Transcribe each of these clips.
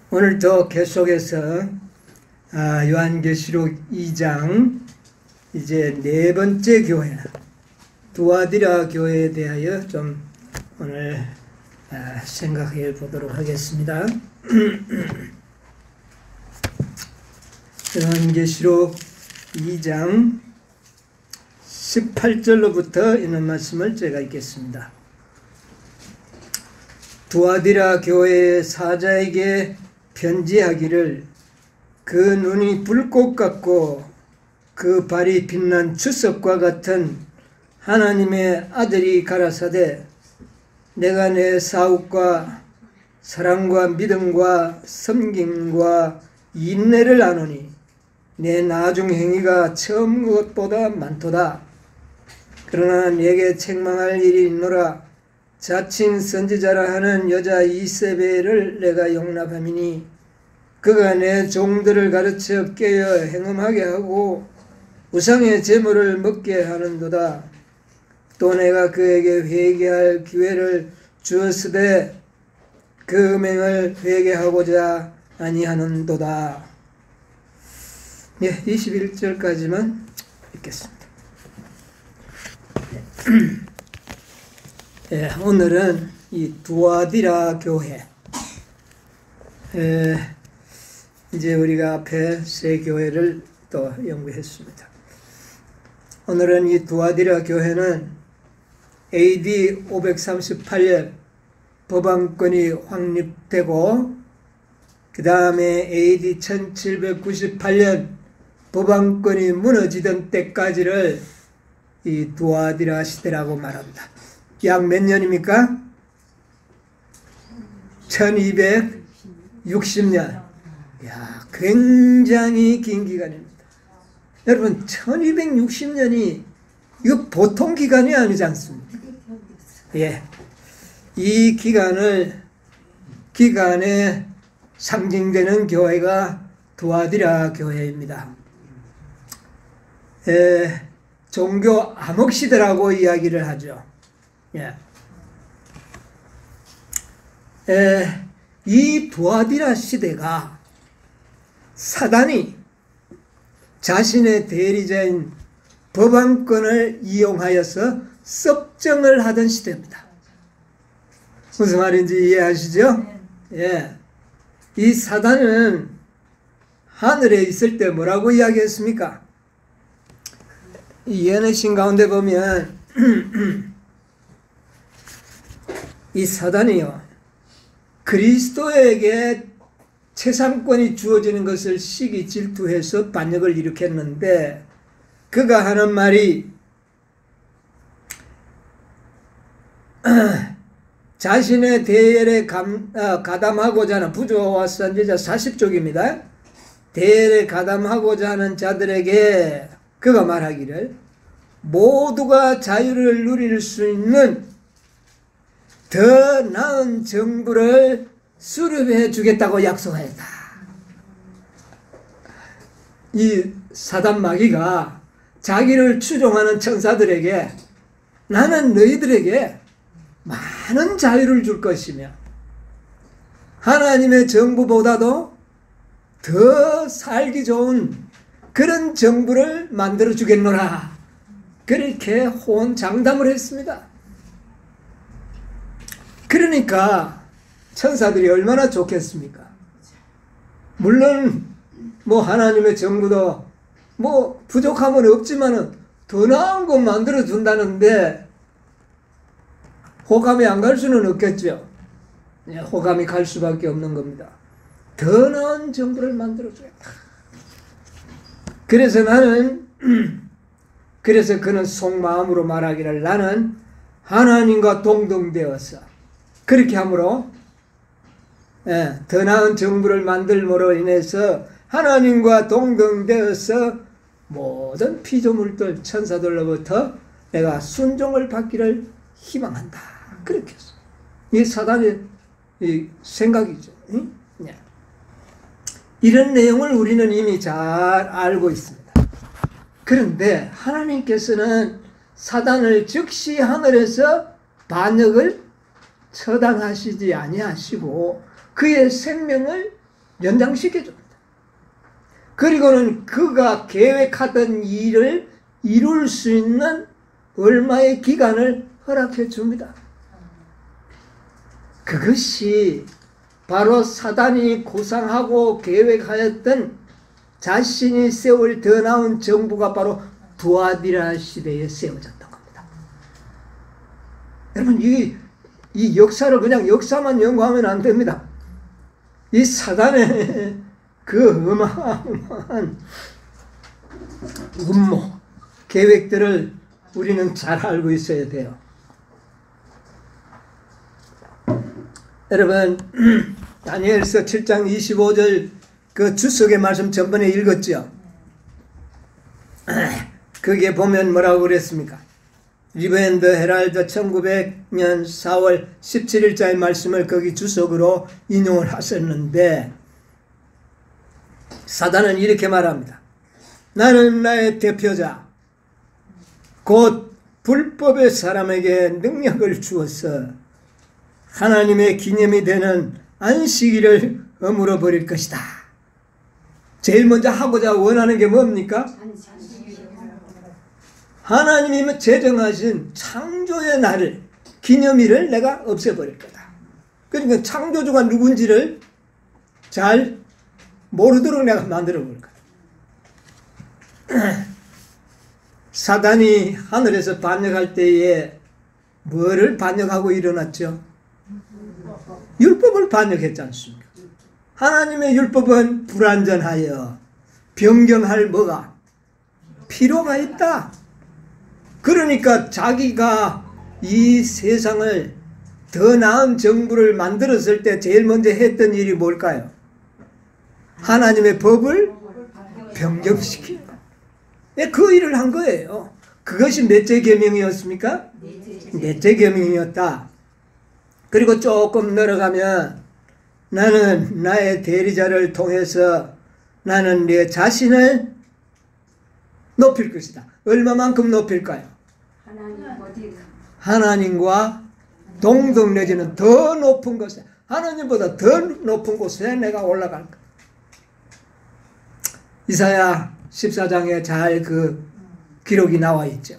오늘도 계속해서 요한계시록 2장 이제 네 번째 교회 두아디라 교회에 대하여 좀 오늘 생각해 보도록 하겠습니다. 요한계시록 2장 18절로부터 있는 말씀을 제가 읽겠습니다. 두아디라 교회의 사자에게 편지하기를 그 눈이 불꽃 같고 그 발이 빛난 주석과 같은 하나님의 아들이 가라사대 내가 내 사업과 사랑과 믿음과 섬김과 인내를 아노니 내 나중 행위가 처음 것보다 많도다. 그러나 내게 책망할 일이 있노라. 자칭 선지자라 하는 여자 이세벨을 내가 용납함이니 그가 내 종들을 가르쳐 깨어 행음하게 하고 우상의 제물을 먹게 하는도다. 또 내가 그에게 회개할 기회를 주었으되 그 음행을 회개하고자 아니하는도다. 21절까지만 읽겠습니다. 오늘은 이 두아디라 교회, 이제 우리가 앞에 세 교회를 또 연구했습니다. 오늘은 이 두아디라 교회는 AD 538년 법왕권이 확립되고 그 다음에 AD 1798년 법왕권이 무너지던 때까지를 이 두아디라 시대라고 말합니다. 약 몇 년입니까? 1260년. 이야, 굉장히 긴 기간입니다. 여러분, 1260년이 이거 보통 기간이 아니지 않습니까? 예. 이 기간에 상징되는 교회가 두아디라 교회입니다. 종교 암흑시대라고 이야기를 하죠. 이 두아디라 시대가 사단이 자신의 대리자인 법왕권을 이용하여서 섭정을 하던 시대입니다. 무슨 말인지 이해하시죠? 이 사단은 하늘에 있을 때 뭐라고 이야기했습니까? 이 예언의 가운데 보면 이 사단이요, 그리스도에게 최상권이 주어지는 것을 시기 질투해서 반역을 일으켰는데 그가 하는 말이 자신의 대열에 가담하고자 하는 부조와 선지자 40쪽입니다. 대열에 가담하고자 하는 자들에게 그가 말하기를 모두가 자유를 누릴 수 있는 더 나은 정부를 수립해 주겠다고 약속하였다. 이 사단 마귀가 자기를 추종하는 천사들에게 나는 너희들에게 많은 자유를 줄 것이며 하나님의 정부보다도 더 살기 좋은 그런 정부를 만들어 주겠노라. 그렇게 호언장담을 했습니다. 그러니까 천사들이 얼마나 좋겠습니까? 물론 뭐 하나님의 정부도 뭐 부족함은 없지만은 더 나은 거 만들어 준다는데 호감이 안 갈 수는 없겠죠. 호감이 갈 수밖에 없는 겁니다. 더 나은 정부를 만들어 주겠다. 그래서 그는 속마음으로 말하기를 나는 하나님과 동등되어서 그렇게 함으로 더 나은 정부를 만들므로 인해서 하나님과 동등되어서 모든 피조물들 천사들로부터 내가 순종을 받기를 희망한다. 그렇게 했어. 이 사단의 이 생각이죠. 이런 내용을 우리는 이미 잘 알고 있습니다. 그런데 하나님께서는 사단을 즉시 하늘에서 반역을 처단하시지 아니하시고 그의 생명을 연장시켜줍니다. 그리고는 그가 계획하던 일을 이룰 수 있는 얼마의 기간을 허락해 줍니다. 그것이 바로 사단이 구상하고 계획하였던 자신이 세울 더 나은 정부가 바로 두아디라 시대에 세워졌던 겁니다. 여러분, 이 역사를 그냥 역사만 연구하면 안 됩니다. 이 사단의 그 어마어마한 음모, 계획들을 우리는 잘 알고 있어야 돼요. 여러분, 다니엘서 7장 25절 그 주석의 말씀 전번에 읽었죠. 거기에 보면 뭐라고 그랬습니까? 리브 앤드 헤랄드 1900년 4월 17일자의 말씀을 거기 주석으로 인용을 하셨는데, 사단은 이렇게 말합니다. 나는 나의 대표자 곧 불법의 사람에게 능력을 주어서 하나님의 기념이 되는 안식일을 허물어 버릴 것이다. 제일 먼저 하고자 원하는 게 뭡니까? 하나님이 제정하신 창조의 날을, 기념일을 내가 없애버릴 거다. 그러니까 창조주가 누군지를 잘 모르도록 내가 만들어 볼 거다. 사단이 하늘에서 반역할 때에 뭐를 반역하고 일어났죠? 율법을 반역했지 않습니까? 하나님의 율법은 불완전하여 변경할 뭐가? 필요가 있다. 그러니까 자기가 이 세상을 더 나은 정부를 만들었을 때 제일 먼저 했던 일이 뭘까요? 하나님의 법을 변경시키는 거. 그 일을 한 거예요. 그것이 몇째 계명이었습니까? 넷째 계명이었다. 그리고 조금 늘어가면 나는 나의 대리자를 통해서 나는 내 자신을 높일 것이다. 얼마만큼 높일까요? 하나님과 동등 내지는 더 높은 곳에, 하나님보다 더 높은 곳에 내가 올라갈 거다. 이사야 14장에 잘 그 기록이 나와 있죠.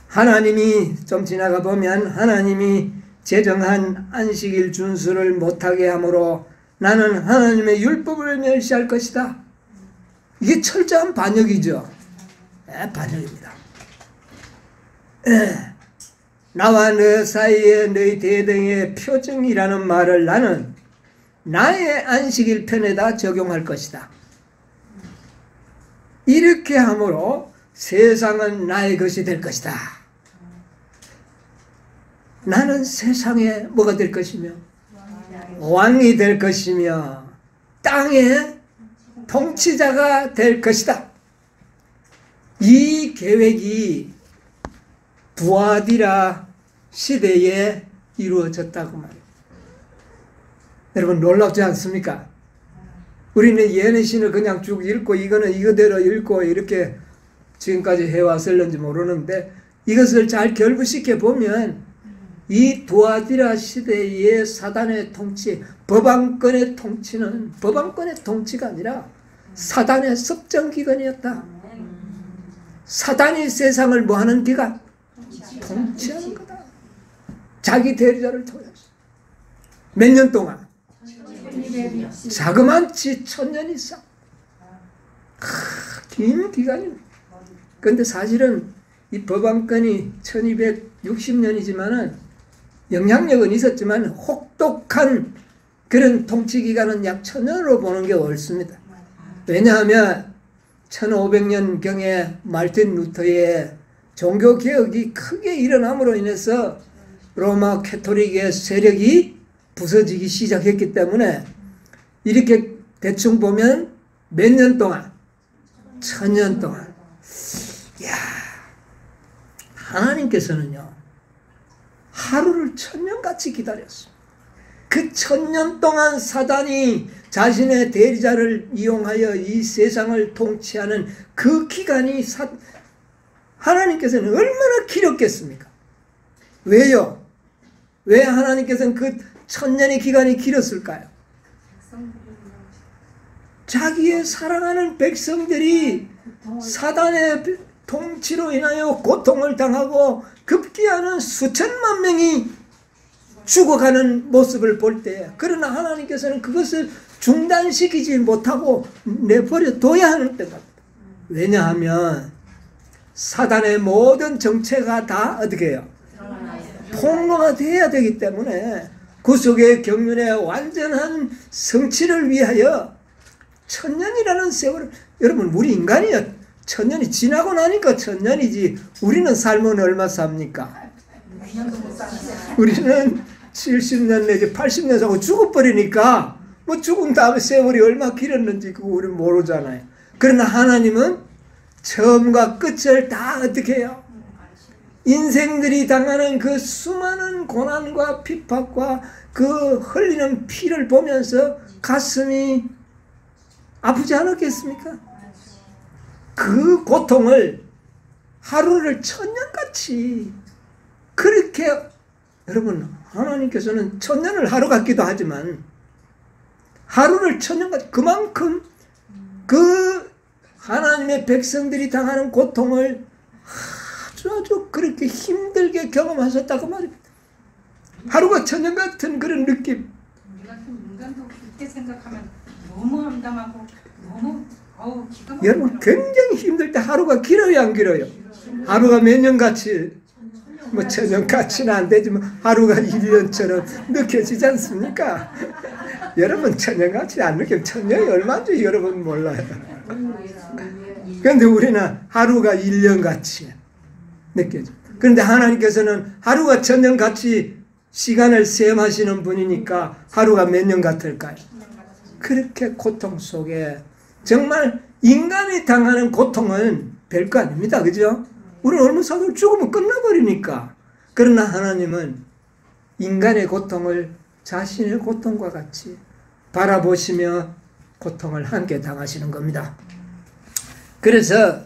하나님이 좀 지나가 보면 하나님이 제정한 안식일 준수를 못하게 하므로 나는 하나님의 율법을 멸시할 것이다. 이게 철저한 반역이죠. 반역입니다. 나와 너 사이에 너희 대등의 표징이라는 말을 나는 나의 안식일 편에다 적용할 것이다. 이렇게 함으로 세상은 나의 것이 될 것이다. 나는 세상에 뭐가 될 것이며 왕이 될 것이며 땅의 통치자가 될 것이다. 이 계획이 두아디라 시대에 이루어졌다고 말이에요. 여러분 놀랍지 않습니까? 우리는 예언신을 그냥 쭉 읽고 이거는 이거대로 읽고 이렇게 지금까지 해왔을는지 모르는데 이것을 잘 결부시켜 보면 이 두아디라 시대의 사단의 통치, 법왕권의 통치는 법왕권의 통치가 아니라 사단의 섭정기관이었다. 사단이 세상을 뭐하는 기관? 통치하는 거다. 자기 대리자를 통해서 몇 년 동안? 자그만치 1000년 이상. 긴 기간입니다. 그런데 사실은 이 법왕권이 1260년이지만은 영향력은 있었지만 혹독한 그런 통치기간은 약 1000년으로 보는 게 옳습니다. 왜냐하면 1500년경에 말틴 루터의 종교개혁이 크게 일어남으로 인해서 로마 캐토릭의 세력이 부서지기 시작했기 때문에 이렇게 대충 보면 몇 년 동안? 1000년 동안. 이야, 하나님께서는요 하루를 1000년같이 기다렸습니다. 그 1000년 동안 사단이 자신의 대리자를 이용하여 이 세상을 통치하는 그 기간이 하나님께서는 얼마나 길었겠습니까? 왜요? 왜 하나님께서는 그 1000년의 기간이 길었을까요? 자기의 사랑하는 백성들이 사단의 통치로 인하여 고통을 당하고 급기야는 수천만 명이 죽어가는 모습을 볼 때, 그러나 하나님께서는 그것을 중단시키지 못하고 내버려 둬야 하는 때입니다. 왜냐하면 사단의 모든 정체가 다 어떻게 해요? 폭로가 돼야 되기 때문에 구속의 경륜의 완전한 성취를 위하여 천년이라는 세월을, 여러분 우리 인간이요, 천년이 지나고 나니까 천년이지, 우리는 삶은 얼마 삽니까? 우리는 70년 내지 80년 사고 죽어버리니까 뭐 죽은 다음에 세월이 얼마 길었는지 그거 우리는 모르잖아요. 그러나 하나님은 처음과 끝을 다 어떻게 해요? 인생들이 당하는 그 수많은 고난과 핍박과 그 흘리는 피를 보면서 가슴이 아프지 않았겠습니까? 그 고통을 하루를 천년같이 그렇게, 여러분 하나님께서는 천년을 하루 같기도 하지만 하루를 천년같이, 그만큼 그 하나님의 백성들이 당하는 고통을 아주 그렇게 힘들게 경험하셨다고 말입니다. 하루가 천년 같은 그런 느낌. 인간도 그렇게 생각하면 너무 암담하고 너무 기가 막히고. 여러분 굉장히 힘들 때 하루가 길어요, 안 길어요? 하루가 몇 년같이, 뭐 천년같이는 안 되지만 하루가 1년처럼 느껴지지 않습니까? 여러분 천년같이 안 느끼면 천년이 얼마인지 여러분 몰라요. 그런데 우리는 하루가 1년같이 느껴져. 그런데 하나님께서는 하루가 천년같이 시간을 셈하시는 분이니까 하루가 몇 년 같을까요? 그렇게 고통 속에, 정말 인간이 당하는 고통은 별거 아닙니다. 그죠? 우리는 얼마 사도 죽으면 끝나버리니까. 그러나 하나님은 인간의 고통을 자신의 고통과 같이 바라보시며 고통을 함께 당하시는 겁니다. 그래서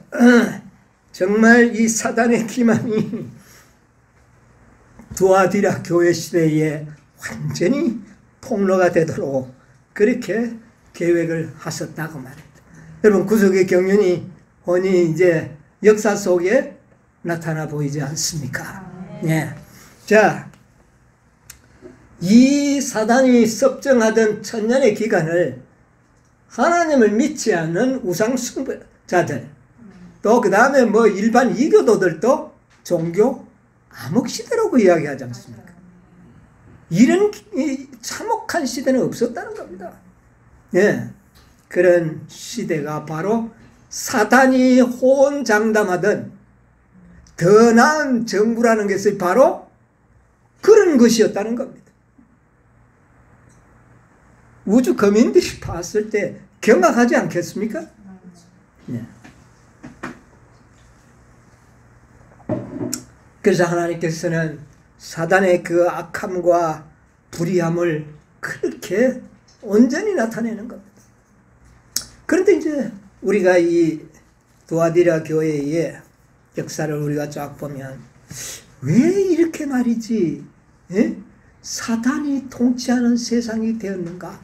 정말 이 사단의 기만이 두아디라 교회 시대에 완전히 폭로가 되도록 그렇게 계획을 하셨다고 말입니다. 여러분 구속의 경륜이 흔히 이제 역사 속에 나타나 보이지 않습니까? 네. 자, 이 사단이 섭정하던 천년의 기간을 하나님을 믿지 않는 우상 숭배자들, 또 그 다음에 뭐 일반 이교도들도 종교 암흑시대라고 이야기하지 않습니까? 이런 참혹한 시대는 없었다는 겁니다. 예, 그런 시대가 바로 사단이 호언장담하던 더 나은 정부라는 것이 바로 그런 것이었다는 겁니다. 우주 거민들이 봤을 때 경악하지 않겠습니까? 예. 그래서 하나님께서는 사단의 그 악함과 불의함을 그렇게 온전히 나타내는 겁니다. 그런데 이제 우리가 이 두아디라 교회의 역사를 우리가 쫙 보면 왜 이렇게 말이지, 예? 사단이 통치하는 세상이 되었는가?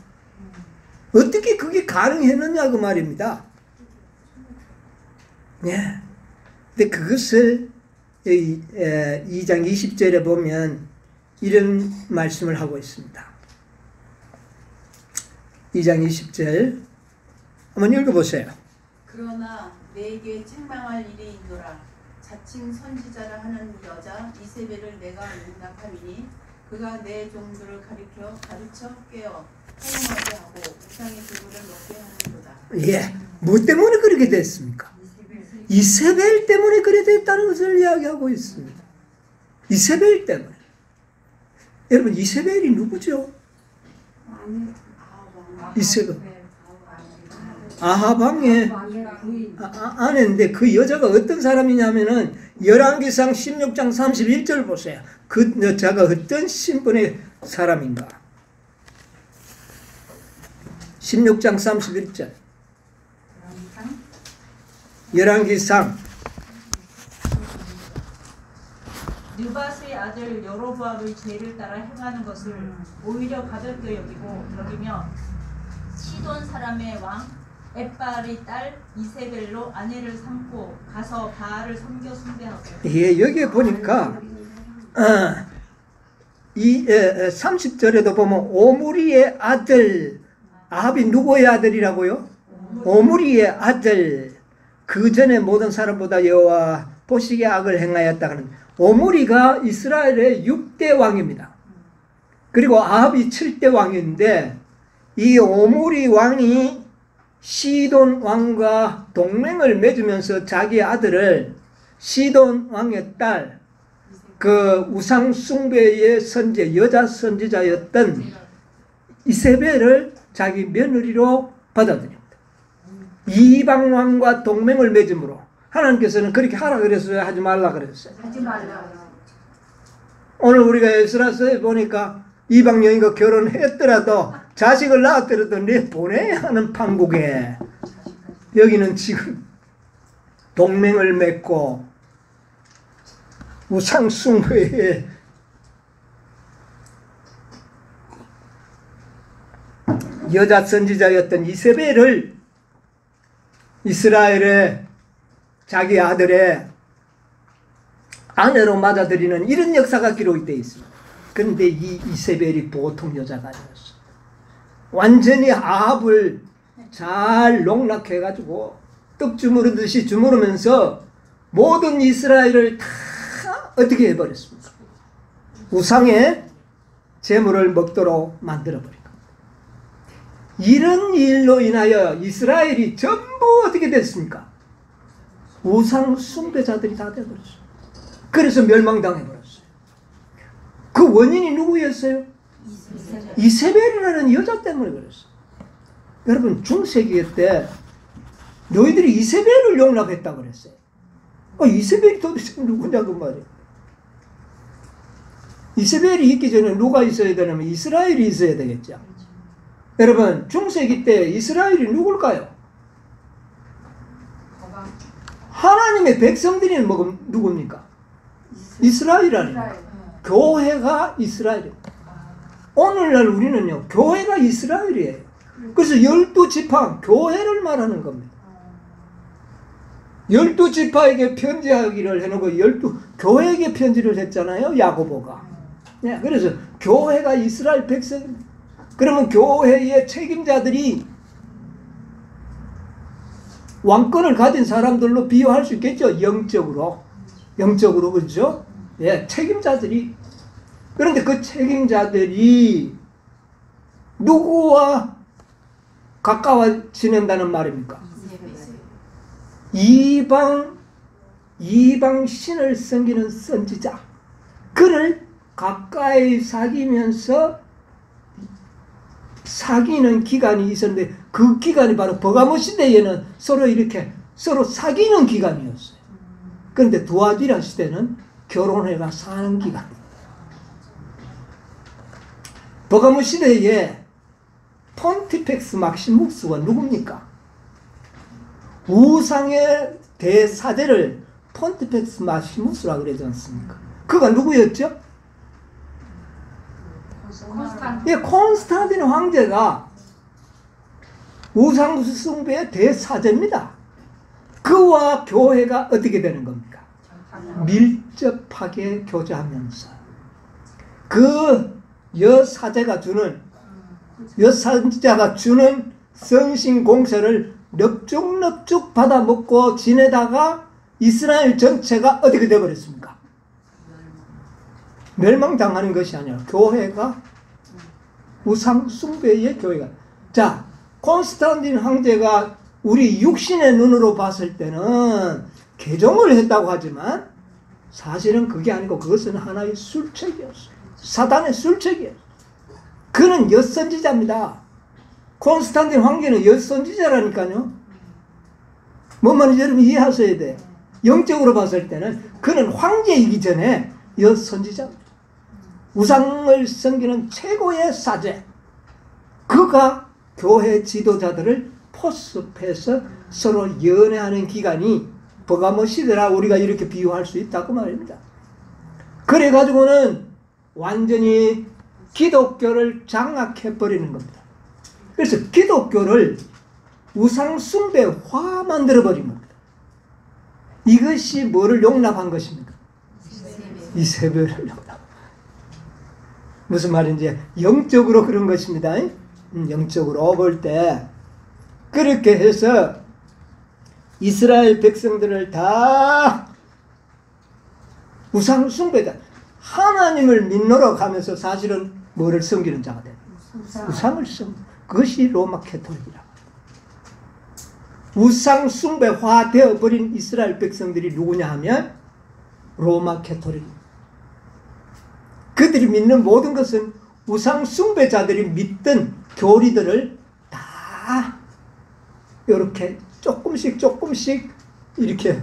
어떻게 그게 가능했느냐 그 말입니다. 예. 근데 그것을 2장 20절에 보면 이런 말씀을 하고 있습니다. 2장 20절 한번 읽어보세요. 그러나 내게 책망할 일이 있노라. 자칭 선지자라 하는 여자 이세벨을 내가 용납하리니 그가 내 종들을 가르쳐 깨어 사용하게 하고 우상의 기물을 먹게 하는도다. 예, 뭐 때문에 그렇게 됐습니까? 이세벨 때문에 그래 됐다는 것을 이야기하고 있습니다. 이세벨 때문에. 여러분 이세벨이 누구죠? 이세벨 아합 왕의 아내인데 그 여자가 어떤 사람이냐면은 열왕기상 16장 31절 보세요. 그 여자가 어떤 신분의 사람인가? 16장 31절 열왕기상 느밧의 아들 여로보암의 죄를 따라 행하는 것을 오히려 가볍게 여기며 시돈 사람의 왕 엣바알의 딸 이세벨로 아내를 삼고 가서 바알을 섬겨 숭배하고. 예, 여기에 보니까 이 30절에도 보면 오므리의 아들, 아합이 누구의 아들이라고요? 오므리의 아들. 그 전에 모든 사람보다 여호와 보시기에 악을 행하였다 하는, 오므리가 이스라엘의 6대 왕입니다. 그리고 아합이 7대 왕인데, 이 오므리 왕이 시돈 왕과 동맹을 맺으면서 자기 아들을 시돈 왕의 딸, 그 우상 숭배의 선지, 여자 선지자였던 이세벨을 자기 며느리로 받아들입니다. 이방 왕과 동맹을 맺음으로 하나님께서는 그렇게 하라 그랬어요, 하지 말라 그랬어요? 하지 말라. 오늘 우리가 에스라서에 보니까 이방 여인과 결혼했더라도 자식을 낳았더라도 내 보내야 하는 판국에, 여기는 지금 동맹을 맺고 우상 숭배에 여자 선지자였던 이세벨을 이스라엘의 자기 아들의 아내로 맞아들이는 이런 역사가 기록되어 있습니다. 그런데 이 이세벨이 보통 여자가 아니었어. 완전히 아합을 잘 농락해가지고 떡 주무르듯이 주무르면서 모든 이스라엘을 다 어떻게 해버렸습니까? 우상의 재물을 먹도록 만들어버린 겁니다. 이런 일로 인하여 이스라엘이 전부 어떻게 됐습니까? 우상 숭배자들이 다 되어버렸어요. 그래서 멸망당해버렸어요. 그 원인이 누구였어요? 이세벨이라는 여자 때문에 그랬어요. 여러분, 중세기 때 너희들이 이세벨을 용납했다고 그랬어요. 이세벨이 도대체 누구냐고 말이에요. 이세벨이 있기 전에 누가 있어야 되냐면 이스라엘이 있어야 되겠죠. 여러분, 중세기 때 이스라엘이 누굴까요? 하나님의 백성들이 누굽니까? 이스라엘 아닙니까? 교회가 이스라엘입니다. 오늘날 우리는요, 교회가 이스라엘이에요. 그래서 12지파, 교회를 말하는 겁니다. 12지파에게 편지하기를 해놓고 교회에게 편지를 했잖아요, 야고보가. 네, 그래서 교회가 이스라엘 백성입니다. 그러면 교회의 책임자들이 왕권을 가진 사람들로 비유할 수 있겠죠, 영적으로. 영적으로, 그렇죠? 예, 책임자들이. 그런데 그 책임자들이 누구와 가까워 지낸다는 말입니까? 이방 신을 섬기는 선지자, 그를 가까이 사귀면서 사귀는 기간이 있었는데, 그 기간이 바로 버가모 시대에는 서로 사귀는 기간이었어요. 그런데 두아디라 시대는 결혼해가 사는 기간. 버가모 시대에 폰티펙스 막시무스가 누굽니까? 우상의 대사제를 폰티펙스 막시무스라고 그러지 않습니까? 그가 누구였죠? 예, 콘스탄티누 황제가 우상 숭배의 대사제입니다. 그와 교회가 어떻게 되는 겁니까? 밀접하게 교제하면서 그 여사제가 주는, 여선지자가 주는 성신 공세를 넙죽넙죽 받아먹고 지내다가 이스라엘 전체가 어떻게 되어버렸습니까? 멸망당하는 것이 아니라 교회가, 우상 숭배의 교회가. 자, 콘스탄틴 황제가 우리 육신의 눈으로 봤을 때는 개종을 했다고 하지만 사실은 그게 아니고 그것은 하나의 술책이었어요. 사단의 술책이었어요. 그는 엿선지자입니다. 콘스탄틴 황제는 엿선지자라니까요. 뭔 말인지 여러분 이해하셔야 돼요. 영적으로 봤을 때는 그는 황제이기 전에 엿선지자입니다. 우상을 섬기는 최고의 사제. 그가 교회 지도자들을 포섭해서 서로 연애하는 기간이 버가모 시대라 우리가 이렇게 비유할 수 있다고 말입니다. 그래가지고는 완전히 기독교를 장악해버리는 겁니다. 그래서 기독교를 우상숭배화 만들어버린 겁니다. 이것이 뭐를 용납한 것입니까? 이세벨을 용납. 무슨 말인지 영적으로 그런 것입니다. 영적으로 볼 때 그렇게 해서 이스라엘 백성들을 다 우상숭배다. 하나님을 믿노러 가면서 사실은 뭐를 섬기는 자가 돼요? 우상을 섬. 그것이 로마 캐톨릭이라. 우상 숭배화 되어버린 이스라엘 백성들이 누구냐 하면 로마 캐톨릭입니다. 그들이 믿는 모든 것은 우상 숭배자들이 믿던 교리들을 다 이렇게 조금씩 이렇게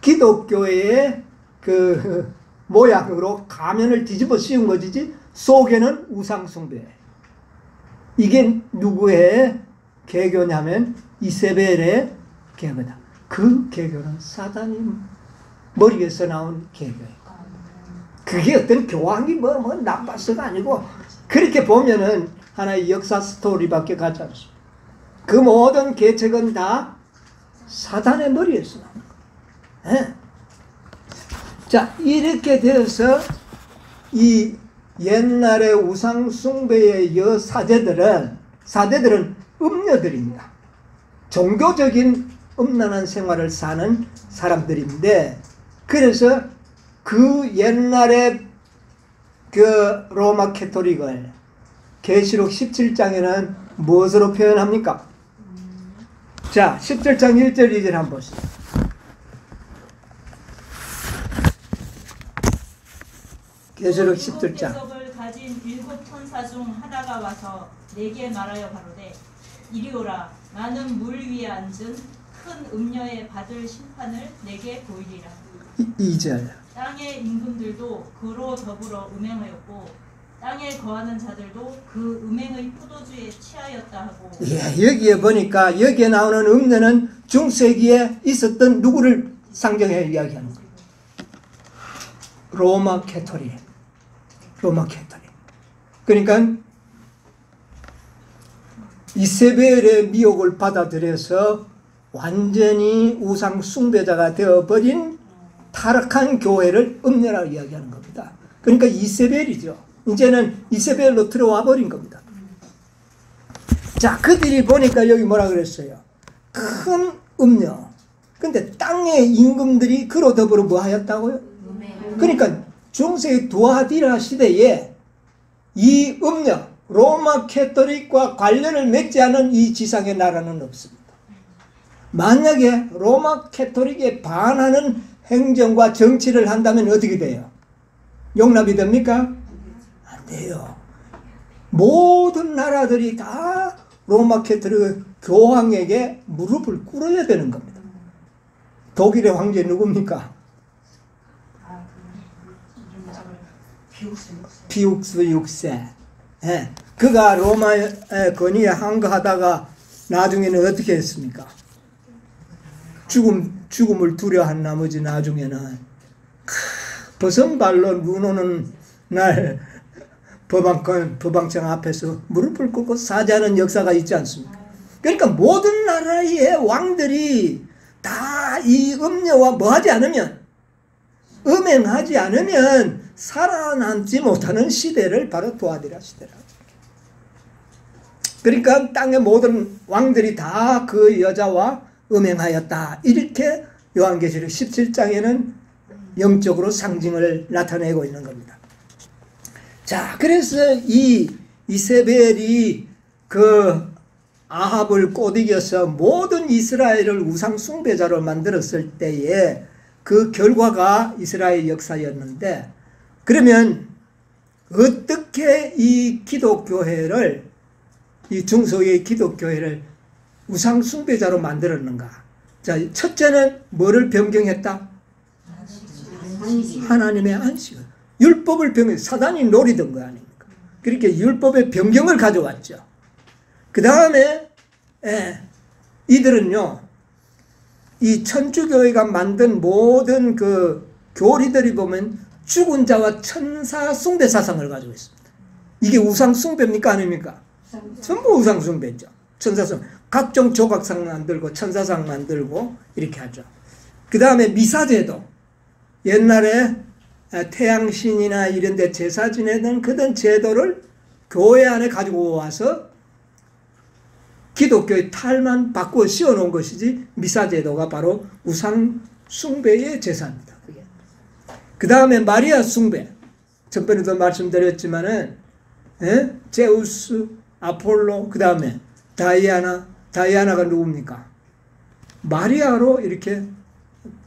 기독교의 그 모양으로 가면을 뒤집어 씌운 것이지 속에는 우상 숭배. 이게 누구의 개교냐면 이세벨의 개교다. 그 개교는 사단이 머리에서 나온 개교예요. 그게 어떤 교황이 뭐 나빠서가 아니고 그렇게 보면은 하나의 역사 스토리밖에 가지 않습니다. 그 모든 계책은 다 사단의 머리에서 나온 거예요. 네. 자, 이렇게 되어서 이 옛날의 우상 숭배의 사제들은 음녀들입니다. 종교적인 음란한 생활을 사는 사람들인데, 그래서 그 옛날에 그 로마 캐톨릭을 계시록 17장에는 무엇으로 표현합니까? 자, 17장 1절 2절 한번 보시죠. 계시록 17장. 계석을 가진 7 천사 중 하나가 와서 내게 말하여 가로되 이리 오라. 나는 물 위에 앉은 큰 음녀에 받을 심판을 내게 보이리라. 2절. 땅의 임금들도 그로 더불어 음행하였고 땅에 거하는 자들도 그 음행의 포도주에 취하였다 하고. 예, 여기에 보니까 여기에 나오는 음녀는 중세기에 있었던 누구를 상정해 이야기하는 거예요. 로마 캐톨릭. 그러니까 이세벨의 미혹을 받아들여서 완전히 우상 숭배자가 되어버린 타락한 교회를 음녀라고 이야기하는 겁니다. 그러니까 이세벨이죠. 이제는 이세벨로 들어와 버린 겁니다. 자, 그들이 보니까 여기 뭐라 그랬어요? 큰 음녀. 근데 땅의 임금들이 그로 더불어 뭐 하였다고요? 그러니까 중세 두아디라 시대에 이 음녀, 로마 캐톨릭과 관련을 맺지 않은 이 지상의 나라는 없습니다. 만약에 로마 캐톨릭에 반하는 행정과 정치를 한다면 어떻게 돼요? 용납이 됩니까? 안 돼요. 모든 나라들이 다 로마 캐톨릭 교황에게 무릎을 꿇어야 되는 겁니다. 독일의 황제 누굽니까? 피욱스 6세. 예. 그가 로마의 권위에 항거하다가 나중에는 어떻게 했습니까? 죽음을 두려워한 나머지 나중에는 버선발로 눈 오는 날 법왕청 앞에서 무릎을 꿇고 사죄하는 역사가 있지 않습니까? 그러니까 모든 나라의 왕들이 다 이 음녀와 뭐하지 않으면, 음행하지 않으면 살아남지 못하는 시대를 바로 두아디라 시대라고. 그러니까 땅의 모든 왕들이 다 그 여자와 음행하였다. 이렇게 요한계시록 17장에는 영적으로 상징을 나타내고 있는 겁니다. 자, 그래서 이 이세벨이 그 아합을 꼬드겨서 모든 이스라엘을 우상 숭배자로 만들었을 때에 그 결과가 이스라엘 역사였는데, 그러면 어떻게 이 기독교회를, 이 중소의 기독교회를 우상 숭배자로 만들었는가? 자, 첫째는 뭐를 변경했다? 하나님의 안식을. 율법을 변경, 사단이 노리던 거 아닙니까? 그렇게 율법의 변경을 가져왔죠. 그 다음에 이들은요, 이 천주교회가 만든 모든 그 교리들이 보면 죽은 자와 천사 숭배 사상을 가지고 있습니다. 이게 우상 숭배입니까? 아닙니까? 전부 우상 숭배죠. 천사 숭배. 각종 조각상 만들고 천사상 만들고 이렇게 하죠. 그 다음에 미사제도. 옛날에 태양신이나 이런 데 제사 지내던 그런 제도를 교회 안에 가지고 와서 기독교의 탈만 바꾸어 씌워놓은 것이지, 미사제도가 바로 우상 숭배의 제사입니다. 그 다음에 마리아 숭배. 전번에도 말씀드렸지만은 제우스, 아폴로, 그 다음에 다이아나가 누굽니까? 마리아로 이렇게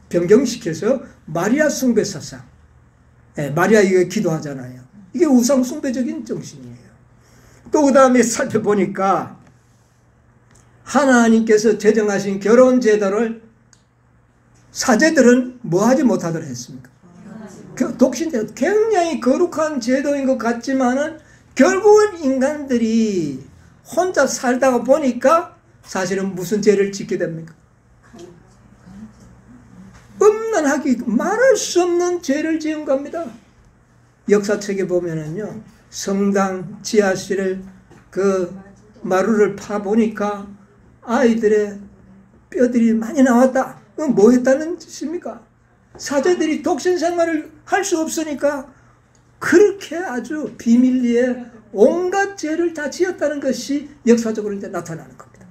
변경시켜서 마리아 숭배 사상. 마리아 이거 기도하잖아요. 이게 우상 숭배적인 정신이에요. 또 그 다음에 살펴보니까 하나님께서 제정하신 결혼 제도를 사제들은 뭐 하지 못하도록 했습니까? 독신제도. 굉장히 거룩한 제도인 것 같지만은 결국은 인간들이 혼자 살다가 보니까 사실은 무슨 죄를 짓게 됩니까? 음란하기, 말할 수 없는 죄를 지은 겁니다. 역사책에 보면은요, 성당 지하실을 그 마루를 파보니까 아이들의 뼈들이 많이 나왔다. 그건 뭐 했다는 뜻입니까? 사제들이 독신 생활을 할 수 없으니까 그렇게 아주 비밀리에 온갖 죄를 다 지었다는 것이 역사적으로 이제 나타나는 겁니다.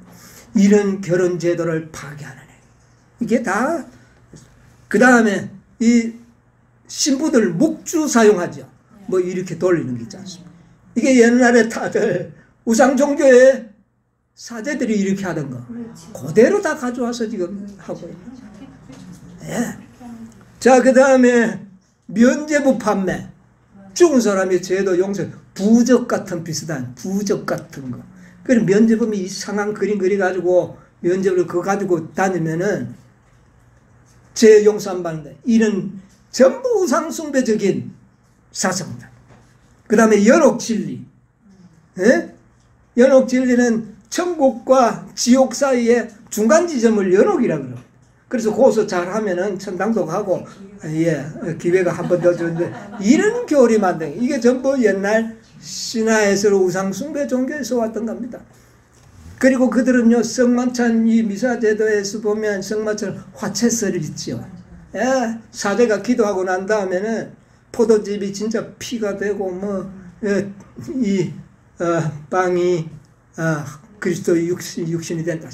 이런 결혼 제도를 파괴하는 애. 이게 다. 그 다음에 이 신부들 묵주 사용하죠. 뭐 이렇게 돌리는 게 있지 않습니까? 이게 옛날에 다들 우상 종교의 사제들이 이렇게 하던 거 그대로 다 가져와서 지금 하고 있는 거예요. 예. 자, 그 다음에 면죄부 판매. 죽은 사람의 죄도 용서, 부적 같은 비슷한 부적 같은 거. 그래서 면죄부이 이상한 그림 그려가지고 면죄부를 그거 가지고 다니면은 죄 용서 안 받는다. 이런 전부 우상숭배적인 사상들. 그 다음에 연옥진리. 예? 연옥진리는 천국과 지옥 사이에 중간 지점을 연옥이라고 그래요. 그래서 거기서 잘하면은 천당도 가고, 기회가 한 번 더 주는데, 이런 교리 만든, 이게 전부 옛날 신화에서 우상숭배 종교에서 왔던 겁니다. 그리고 그들은요, 성만찬 이 미사제도에서 보면 성만찬 화채설이 있죠. 사제가 기도하고 난 다음에는 포도즙이 진짜 피가 되고, 빵이, 그리스도의 육신이 된다.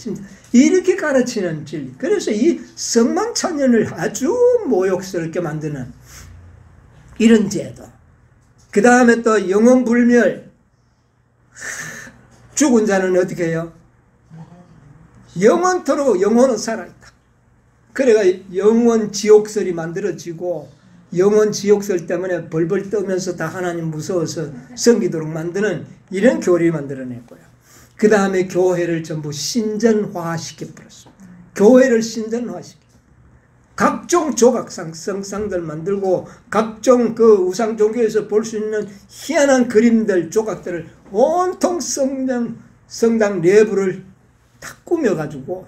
이렇게 가르치는 진리. 그래서 이 성만찬연을 아주 모욕스럽게 만드는 이런 제도. 그 다음에 또 영혼불멸. 죽은 자는 어떻게 해요? 영원토록 영혼은 살아있다. 그래가 영원 지옥설이 만들어지고 영원 지옥설 때문에 벌벌 떠면서 다 하나님 무서워서 섬기도록 만드는 이런 교리 만들어냈고요. 그 다음에 교회를 전부 신전화시켜버렸습니다. 교회를 신전화시켜. 각종 조각상, 성상들 만들고 각종 그 우상 종교에서 볼 수 있는 희한한 그림들, 조각들을 온통 성당 내부를 다 꾸며가지고,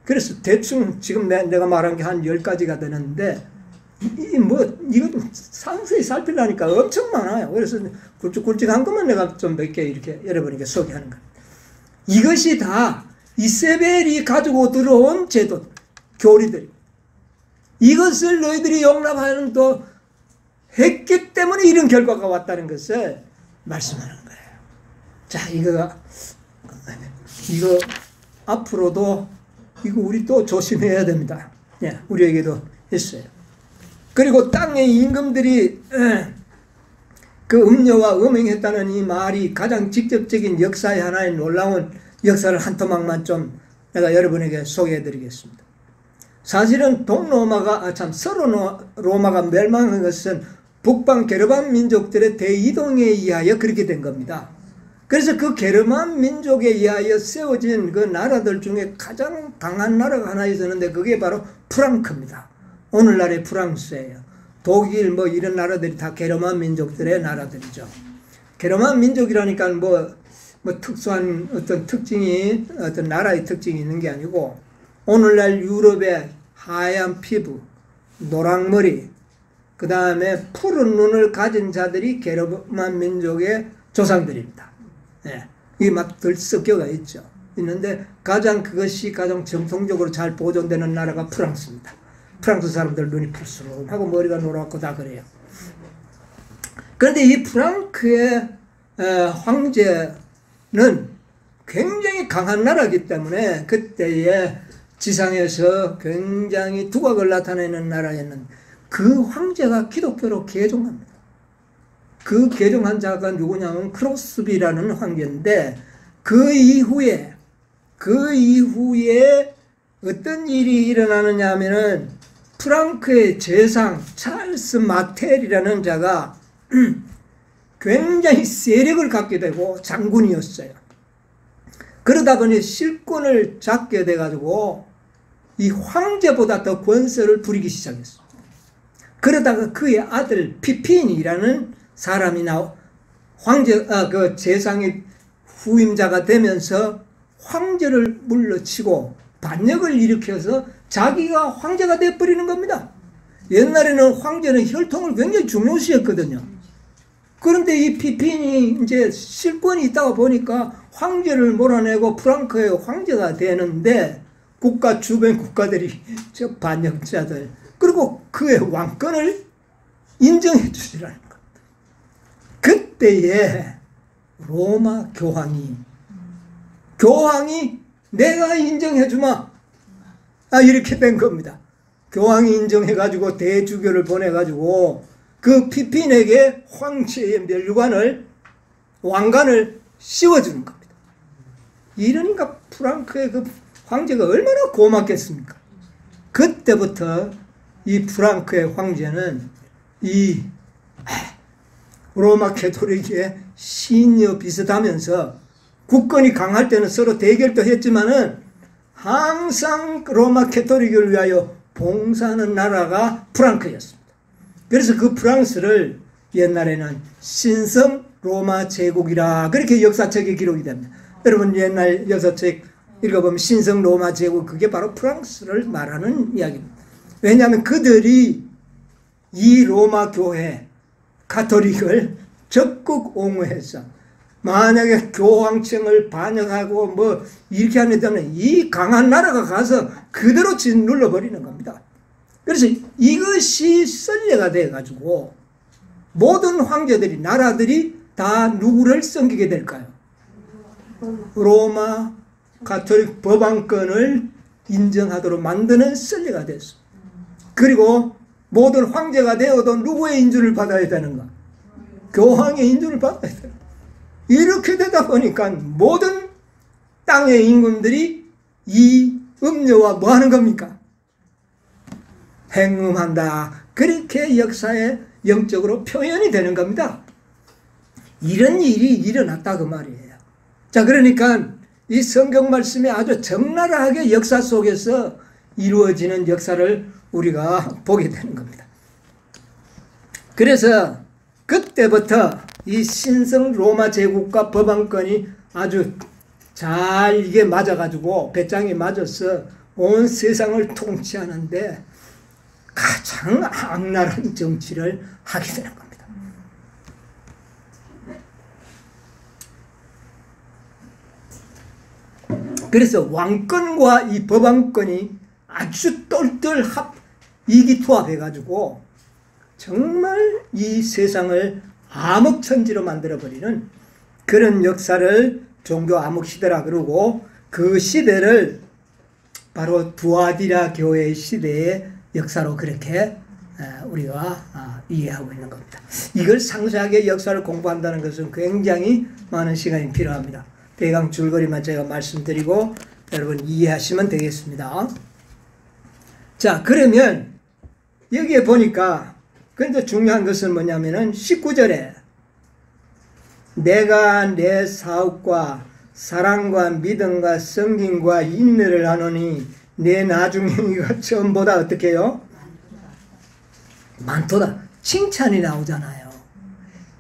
그래서 대충 지금 내가 말한 게 한 10가지가 되는데, 이거 상세히 살피려니까 엄청 많아요. 그래서 굵직굵직한 것만 내가 좀 몇 개 이렇게 여러분에게 소개하는 거예요. 이것이 다 이세벨이 가지고 들어온 제도, 교리들이. 이것을 너희들이 용납하는 또 했기 때문에 이런 결과가 왔다는 것을 말씀하는 거예요. 자, 이거 앞으로도 이거 우리 또 조심해야 됩니다. 예, 우리에게도 했어요. 그리고 땅의 임금들이 그 음녀와 음행했다는 이 말이 가장 직접적인 역사의 하나의 놀라운 역사를 한 토막만 좀 내가 여러분에게 소개해 드리겠습니다. 사실은 서로로마가 멸망한 것은 북방 게르만 민족들의 대이동에 의하여 그렇게 된 겁니다. 그래서 그 게르만 민족에 의하여 세워진 그 나라들 중에 가장 강한 나라가 하나 있었는데 그게 바로 프랑크입니다. 오늘날의 프랑스예요. 독일 뭐 이런 나라들이 다 게르만 민족들의 나라들이죠. 게르만 민족이라니까 뭐 특수한 어떤 특징이, 어떤 나라의 특징이 있는 게 아니고, 오늘날 유럽의 하얀 피부, 노랑머리, 그 다음에 푸른 눈을 가진 자들이 게르만 민족의 조상들입니다. 예, 이게 막 들 섞여가 있죠. 있는데 그것이 가장 정통적으로 잘 보존되는 나라가 프랑스입니다. 프랑스 사람들 눈이 푸르스름하고 머리가 노랗고 다 그래요. 그런데 이 프랑크의 황제는 굉장히 강한 나라이기 때문에 그때의 지상에서 굉장히 두각을 나타내는 나라였는데 그 황제가 기독교로 개종합니다. 그 개종한 자가 누구냐면 크로스비라는 황제인데 그 이후에 어떤 일이 일어나느냐 하면은 프랑크의 재상 찰스 마텔이라는 자가 굉장히 세력을 갖게 되고 장군이었어요. 그러다 보니 실권을 잡게 돼가지고 이 황제보다 더 권세를 부리기 시작했어요. 그러다가 그의 아들 피핀이라는 사람이 그 재상의 후임자가 되면서 황제를 물러치고 반역을 일으켜서 자기가 황제가 되어버리는 겁니다. 옛날에는 황제는 혈통을 굉장히 중요시했거든요. 그런데 이 피핀이 이제 실권이 있다가 보니까 황제를 몰아내고 프랑크의 황제가 되는데 주변 국가들이 저 반역자들 그리고 그의 왕권을 인정해 주시라는 겁니다. 그때에 로마 교황이 내가 인정해 주마 이렇게 된 겁니다. 교황이 인정해가지고 대주교를 보내가지고 그 피핀에게 황제의 왕관을 씌워주는 겁니다. 이러니까 프랑크의 그 황제가 얼마나 고맙겠습니까? 그때부터 이 프랑크의 황제는 이 로마 가톨릭의 신녀 비슷하면서 국권이 강할 때는 서로 대결도 했지만은 항상 로마 가톨릭을 위하여 봉사하는 나라가 프랑크였습니다. 그래서 그 프랑스를 옛날에는 신성 로마 제국이라 그렇게 역사책에 기록이 됩니다. 여러분 옛날 역사책 읽어보면 신성 로마 제국 그게 바로 프랑스를 말하는 이야기입니다. 왜냐하면 그들이 이 로마 교회 가톨릭을 적극 옹호해서 만약에 교황청을 반역하고 뭐 이렇게 하면 이 강한 나라가 가서 그대로 짓눌러 버리는 겁니다. 그래서 이것이 썰례가 돼가지고 모든 황제들이 나라들이 다 누구를 섬기게 될까요? 로마 가톨릭 법왕권을 인정하도록 만드는 썰례가 됐어. 그리고 모든 황제가 되어도 누구의 인준을 받아야 되는가? 교황의 인준을 받아야 되는. 이렇게 되다 보니까 모든 땅의 임금들이 이 음료와 뭐 하는 겁니까? 행음한다. 그렇게 역사에 영적으로 표현이 되는 겁니다. 이런 일이 일어났다 그 말이에요. 자, 그러니까 이 성경 말씀이 아주 적나라하게 역사 속에서 이루어지는 역사를 우리가 보게 되는 겁니다. 그래서 그때부터 이 신성 로마 제국과 법왕권이 아주 잘 이게 맞아가지고 배짱이 맞아서 온 세상을 통치하는데 가장 악랄한 정치를 하게 되는 겁니다. 그래서 왕권과 이 법왕권이 아주 똘똘 이기투합해가지고 정말 이 세상을 암흑천지로 만들어버리는 그런 역사를 종교 암흑시대라 그러고 그 시대를 바로 두아디라 교회의 시대의 역사로 그렇게 우리가 이해하고 있는 겁니다. 이걸 상세하게 역사를 공부한다는 것은 굉장히 많은 시간이 필요합니다. 대강 줄거리만 제가 말씀드리고 여러분 이해하시면 되겠습니다. 자, 그러면 여기에 보니까 근데 중요한 것은 뭐냐면은 19절에 내가 내 사업과 사랑과 믿음과 성김과 인내를 하노니 내 나중행위가 처음보다 어떻게 해요? 많도다. 칭찬이 나오잖아요.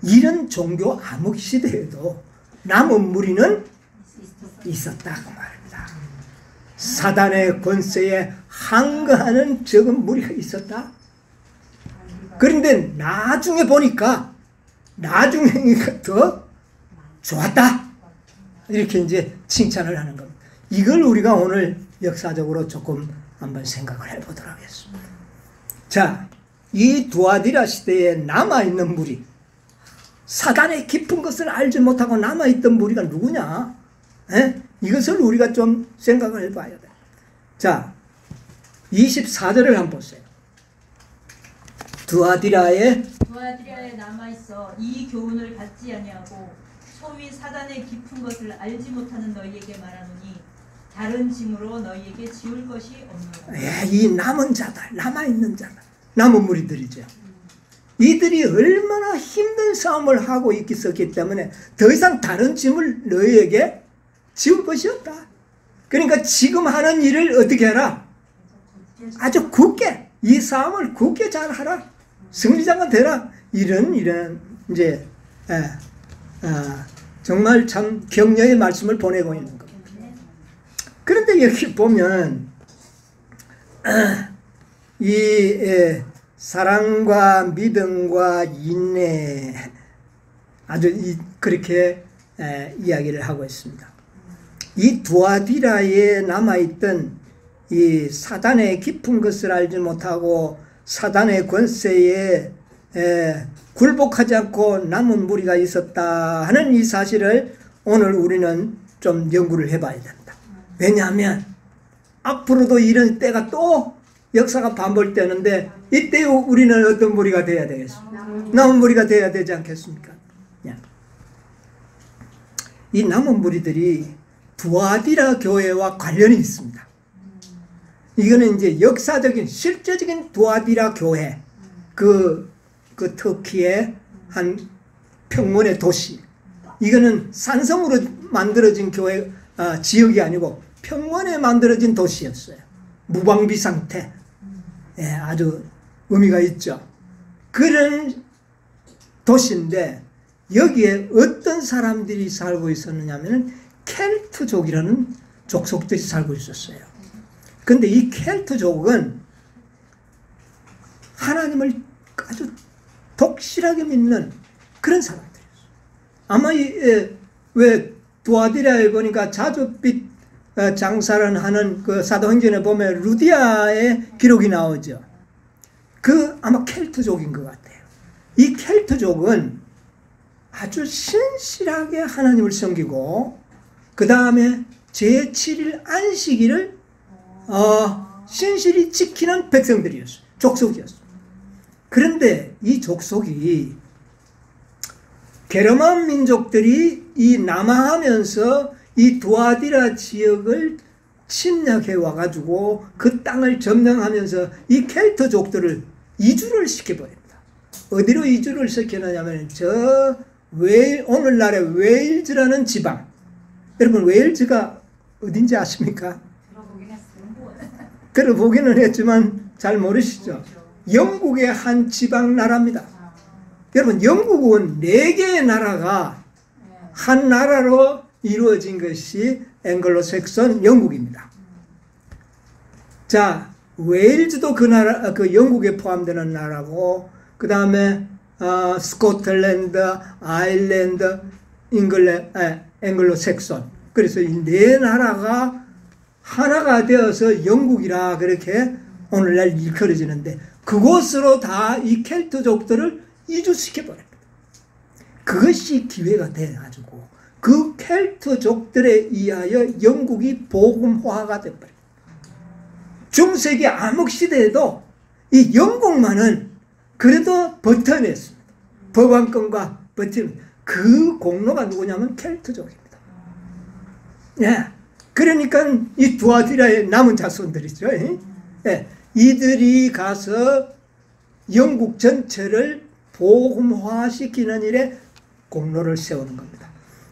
이런 종교 암흑 시대에도 남은 무리는 있었다고 말입니다. 사단의 권세에 항거하는 적은 무리가 있었다. 그런데 나중에 보니까 나중행위가 더 좋았다. 이렇게 이제 칭찬을 하는 겁니다. 이걸 우리가 오늘 역사적으로 조금 한번 생각을 해보도록 하겠습니다. 자, 이 두아디라 시대에 남아있는 무리, 사단의 깊은 것을 알지 못하고 남아있던 무리가 누구냐? 이것을 우리가 좀 생각을 해봐야 돼. 자, 24절을 한번 보세요. 두아디라에 남아있어 이 교훈을 받지 아니하고 소위 사단의 깊은 것을 알지 못하는 너희에게 말하노니 다른 짐으로 너희에게 지울 것이 없노라. 이 남은 자들, 남아있는 자들, 남은 무리들이죠. 이들이 얼마나 힘든 싸움을 하고 있었기 때문에 더 이상 다른 짐을 너희에게 지울 것이 없다. 그러니까 지금 하는 일을 어떻게 해라? 아주 굳게, 이 싸움을 굳게 잘 하라. 승리자가 되라. 이런 이제 정말 참 격려의 말씀을 보내고 있는 겁니다. 그런데 여기 보면 이 사랑과 믿음과 인내 아주 그렇게 이야기를 하고 있습니다. 이 두아디라에 남아있던 이 사단의 깊은 것을 알지 못하고 사단의 권세에 굴복하지 않고 남은 무리가 있었다 하는 이 사실을 오늘 우리는 좀 연구를 해봐야 된다. 왜냐하면 앞으로도 이런 때가 또 역사가 반복되는데 이때 우리는 어떤 무리가 돼야 되겠습니까? 남은 무리가 돼야 되지 않겠습니까? 이 남은 무리들이 두아디라 교회와 관련이 있습니다. 이거는 이제 역사적인 실제적인 두아디라 교회, 그 터키의 한 평원의 도시, 이거는 산성으로 만들어진 교회 지역이 아니고 평원에 만들어진 도시였어요. 무방비 상태. 아주 의미가 있죠. 그런 도시인데 여기에 어떤 사람들이 살고 있었느냐면 켈트족이라는 족속들이 살고 있었어요. 근데 이 켈트족은 하나님을 아주 독실하게 믿는 그런 사람들이었어요. 아마 왜 두아디라에 보니까 자줏빛 장사를 하는 그 사도행전에 보면 루디아의 기록이 나오죠. 아마 켈트족인 것 같아요. 이 켈트족은 아주 신실하게 하나님을 섬기고 그 다음에 제7일 안식일을 신실히 지키는 백성들이었어요. 족속이었어요. 그런데 이 족속이 게르만 민족들이 이 남하하면서 이 두아디라 지역을 침략해 와가지고 그 땅을 점령하면서 이 켈트족들을 이주를 시켜버립니다. 어디로 이주를 시키느냐면 오늘날의 웨일즈라는 지방. 여러분 웨일즈가 어딘지 아십니까? 들어보기는 했지만 잘 모르시죠? 영국의 한 지방 나라입니다. 여러분 영국은 4개의 나라가 한 나라로 이루어진 것이 앵글로색선 영국입니다. 자, 웨일즈도 그 영국에 포함되는 나라고, 그 다음에 스코틀랜드, 아일랜드, 앵글로색선. 그래서 이 4나라가 하나가 되어서 영국이라 그렇게 오늘날 일컬어지는데 그곳으로 다 이 켈트족들을 이주시켜버립니다. 그것이 기회가 돼가지고 그 켈트족들에 의하여 영국이 복음화가 돼버립니다. 중세기 암흑시대에도 이 영국만은 그래도 버텨냈습니다. 법왕권과 버티는 그 공로가 누구냐면 켈트족입니다. 그러니까 이 두아디라의 남은 자손들이죠. 이들이 가서 영국 전체를 복음화시키는 일에 공로를 세우는 겁니다.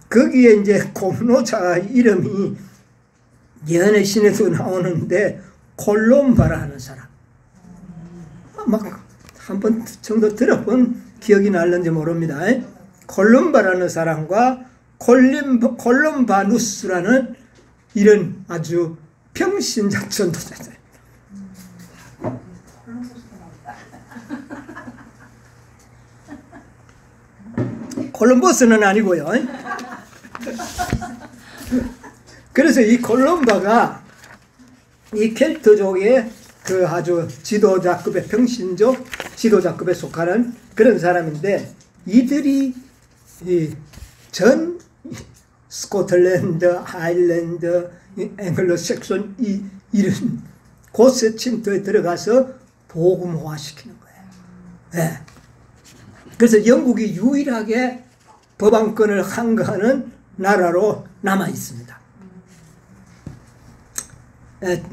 거기에 이제 공로자 이름이 예언의 신에서 나오는데 콜롬바라 하는 사람. 막 한 번 정도 들어본 기억이 날는지 모릅니다. 콜롬바라는 사람과 콜롬바누스라는 이런 아주 평신자 전도자들. 콜럼버스는 아니고요. 그래서 이 콜럼바가 이 켈트족의 그 아주 지도자급의 평신족 지도자급에 속하는 그런 사람인데, 이들이 이 전 스코틀랜드, 아일랜드, 앵글로색손 이런 곳에 침투에 들어가서 복음화시키는 거예요. 네. 그래서 영국이 유일하게 법안권을 항거하는 나라로 남아 있습니다.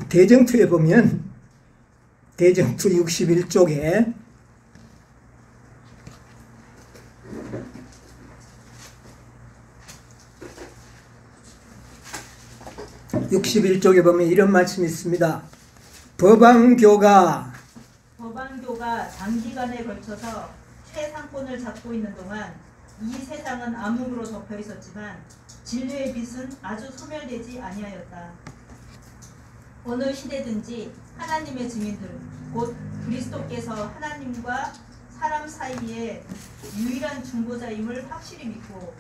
대정투에 보면 대정투 61쪽에 61쪽에 보면 이런 말씀이 있습니다. 법안교가 장기간에 걸쳐서 최상권을 잡고 있는 동안 이 세상은 암흑으로 덮여 있었지만 진리의 빛은 아주 소멸되지 아니하였다. 어느 시대든지 하나님의 증인들 곧 그리스도께서 하나님과 사람 사이에 유일한 중보자임을 확실히 믿고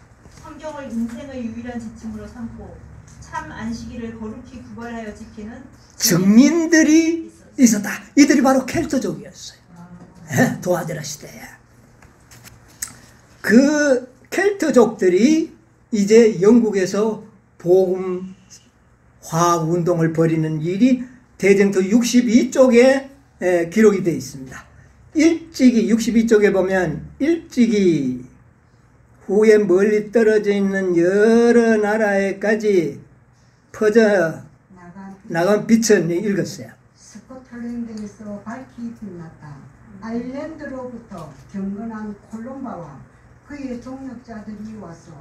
성경을 인생의 유일한 지침으로 삼고 참 안식일을 거룩히 구별하여 지키는 증인들이 있었다. 이들이 바로 켈트족이었어요. 도하데라 시대에. 그 켈트족들이 이제 영국에서 복음화 운동을 벌이는 일이 대정투 62쪽에 기록이 되어 있습니다. 일찍이 62쪽에 보면 일찍이 후에 멀리 떨어져 있는 여러 나라에까지 퍼져 나간 빛은 읽었어요. 스코틀랜드에서 밝히 빛났다. 아일랜드로부터 경건한 콜롬바와 그의 동력자들이 와서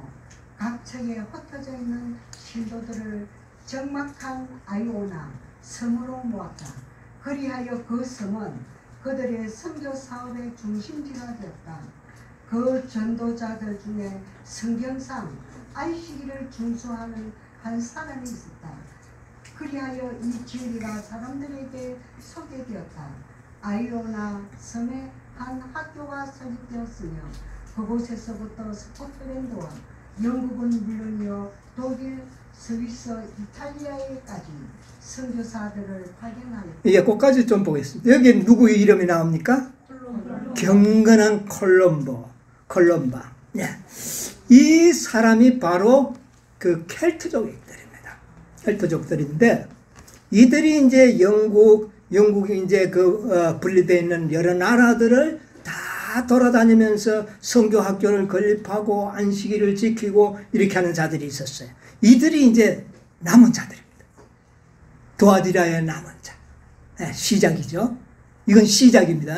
각처에 흩어져 있는 신도들을 적막한 아이오나 섬으로 모았다. 그리하여 그 섬은 그들의 선교 사업의 중심지가 되었다. 그 전도자들 중에 성경상 안식일을 준수하는 한 사람이 있었다. 그리하여 이 진리가 사람들에게 소개되었다. 아이오나 섬에 한 학교가 설립되었으며 그곳에서부터 스코틀랜드와 영국은 물론이요 독일, 스위스, 이탈리아에까지 선교사들을 파견하였다. 이게 끝까지 좀 보겠습니다. 여기 누구의 이름이 나옵니까? 경건한 콜럼바. 네. 이 사람이 바로 그 켈트족들입니다. 켈트족들인데, 이들이 이제 영국이 이제 분리되어 있는 여러 나라들을 다 돌아다니면서 선교 학교를 건립하고 안식일을 지키고 이렇게 하는 자들이 있었어요. 이들이 이제 남은 자들입니다. 도하디라의 남은 자. 네, 시작이죠. 이건 시작입니다.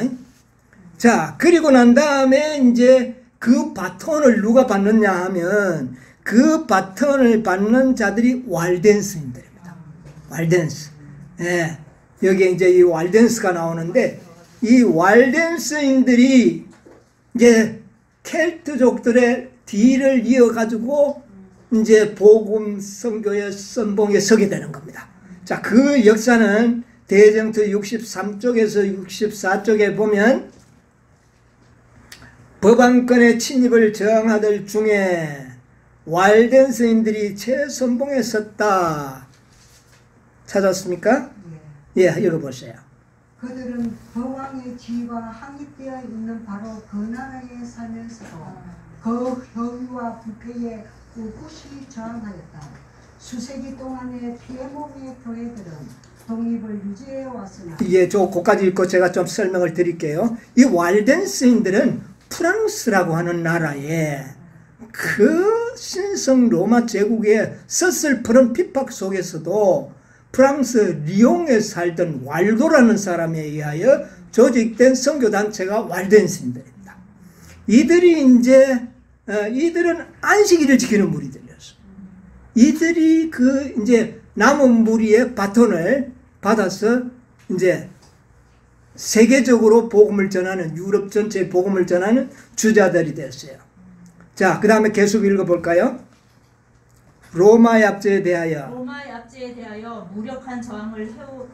자, 그리고 난 다음에 이제 그 바톤을 누가 받느냐 하면 그 바톤을 받는 자들이 왈덴스인들입니다. 왈덴스. 예. 여기에 이제 이 왈덴스가 나오는데, 이 왈덴스인들이 이제 켈트족들의 뒤를 이어가지고 이제 복음 선교의 선봉에 서게 되는 겁니다. 자, 그 역사는 대정투 63쪽에서 64쪽에 보면 법안권의 침입을 저항하들 중에 왈덴스인들이 최선봉에 섰다. 찾았습니까? 예, 읽어보세요. 그들은 법왕의 지위가 확립되어 있는 바로 그 나라에 살면서도 그 허위와 부패에 꿋꿋이 저항하였다. 수세기 동안의 피해몸의 교회들은 독립을 유지해 왔으나, 예, 그까지 읽고 제가 좀 설명을 드릴게요. 이 왈덴스인들은 프랑스라고 하는 나라에 그 신성 로마 제국의 서슬프런 핍박 속에서도 프랑스 리옹에 살던 왈도라는 사람에 의하여 조직된 선교단체가 왈덴스인들입니다. 이들이 이들은 안식일을 지키는 무리들이었어. 이들이 이제 남은 무리의 바톤을 받아서 이제 세계적으로 복음을 전하는, 유럽 전체에 복음을 전하는 주자들이 됐어요. 자, 그 다음에 계속 읽어볼까요? 로마의 압제에 대하여 무력한 저항을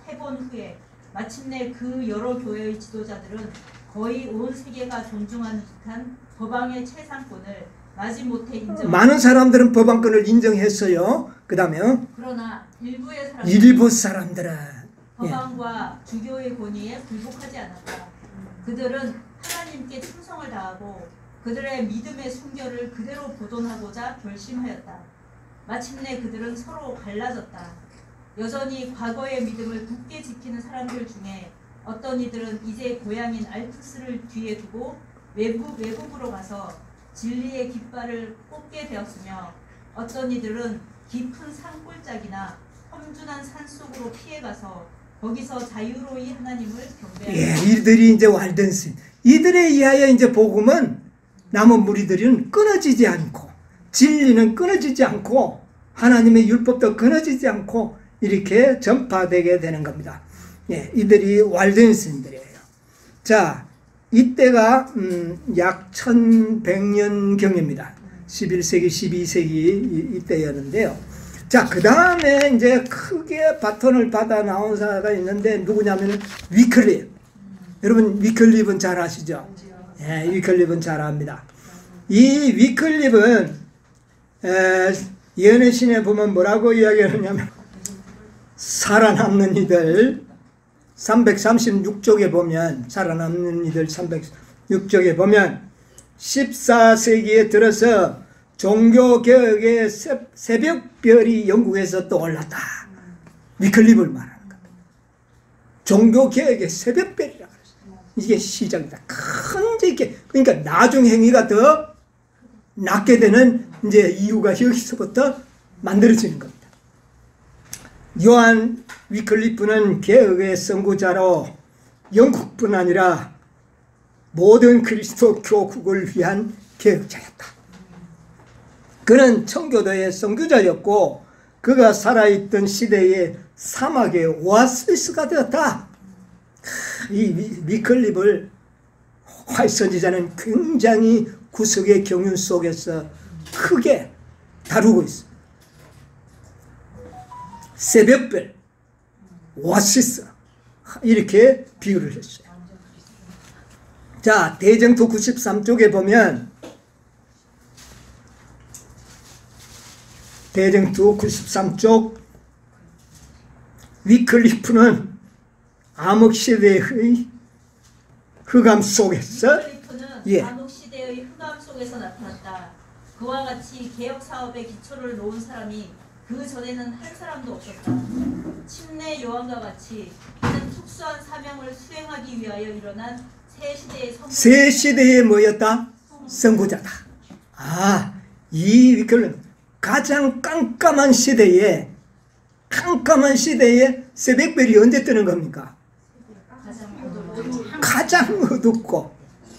해본 후에 마침내 그 여러 교회의 지도자들은 거의 온 세계가 존중하는 듯한 법왕의 최상권을 마지못해 인정. 많은 사람들은 법안권을 인정했어요. 그 다음에 그러나 일부의 사람들은 일부 사람들은 법안과 주교의 권위에 굴복하지 않았다. 그들은 하나님께 충성을 다하고 그들의 믿음의 순결을 그대로 보존하고자 결심하였다. 마침내 그들은 서로 갈라졌다. 여전히 과거의 믿음을 굳게 지키는 사람들 중에 어떤 이들은 이제 고향인 알프스를 뒤에 두고 외국으로 가서 진리의 깃발을 꽂게 되었으며 어떤 이들은 깊은 산골짜기나 험준한 산속으로 피해가서 거기서 자유로이 하나님을 경배하였다. 이들이 이제 왈덴스 이들에 의하여 이제 복음은 남은 무리들은 끊어지지 않고 진리는 끊어지지 않고 하나님의 율법도 끊어지지 않고 이렇게 전파되게 되는 겁니다. 이들이 왈덴스인들이에요. 자, 이때가 약 1100년경입니다. 11세기, 12세기 이때였는데요. 자, 그 다음에 이제 크게 바톤을 받아 나온 사람이 있는데 누구냐면 위클립. 여러분 위클립은 잘 아시죠? 위클립은 잘 압니다. 이 위클립은 예언의 신에 보면 뭐라고 이야기하느냐면 살아남는 이들 336쪽에 보면 살아남는 이들 306쪽에 보면 14세기에 들어서 종교개혁의 새벽별이 영국에서 떠올랐다. 위클립을 말하는 겁니다. 종교개혁의 새벽별이라고 했어요. 이게 시작이다. 큰 이게 그러니까 나중 행위가 더 낫게 되는 이제 이유가 여기서부터 만들어지는 겁니다. 요한 위클리프는 개혁의 선구자로 영국뿐 아니라 모든 그리스도 교국을 위한 개혁자였다. 그는 청교도의 선교자였고 그가 살아있던 시대의 사막의 오아시스가 되었다. 이 위클립을 화이트 선지자는 굉장히 구석의 경륜 속에서 크게 다루고 있습니다. 새벽별, 오아시스 이렇게 비유를 했어요. 자, 대정토 93쪽에 보면 대정토 93쪽 위클리프는 암흑시대의 흑암 속에서 위클리프는 암흑시대의 흑암 속에서 나타났다. 그와 같이 개혁사업의 기초를 놓은 사람이 그 전에는 한 사람도 없었다. 침례 요한과 같이 그는 특수한 사명을 수행하기 위하여 일어난 새 시대의 뭐였다? 선구자다. 이 위클은 가장 깜깜한 시대에 새벽별이 언제 뜨는 겁니까? 가장 어둡고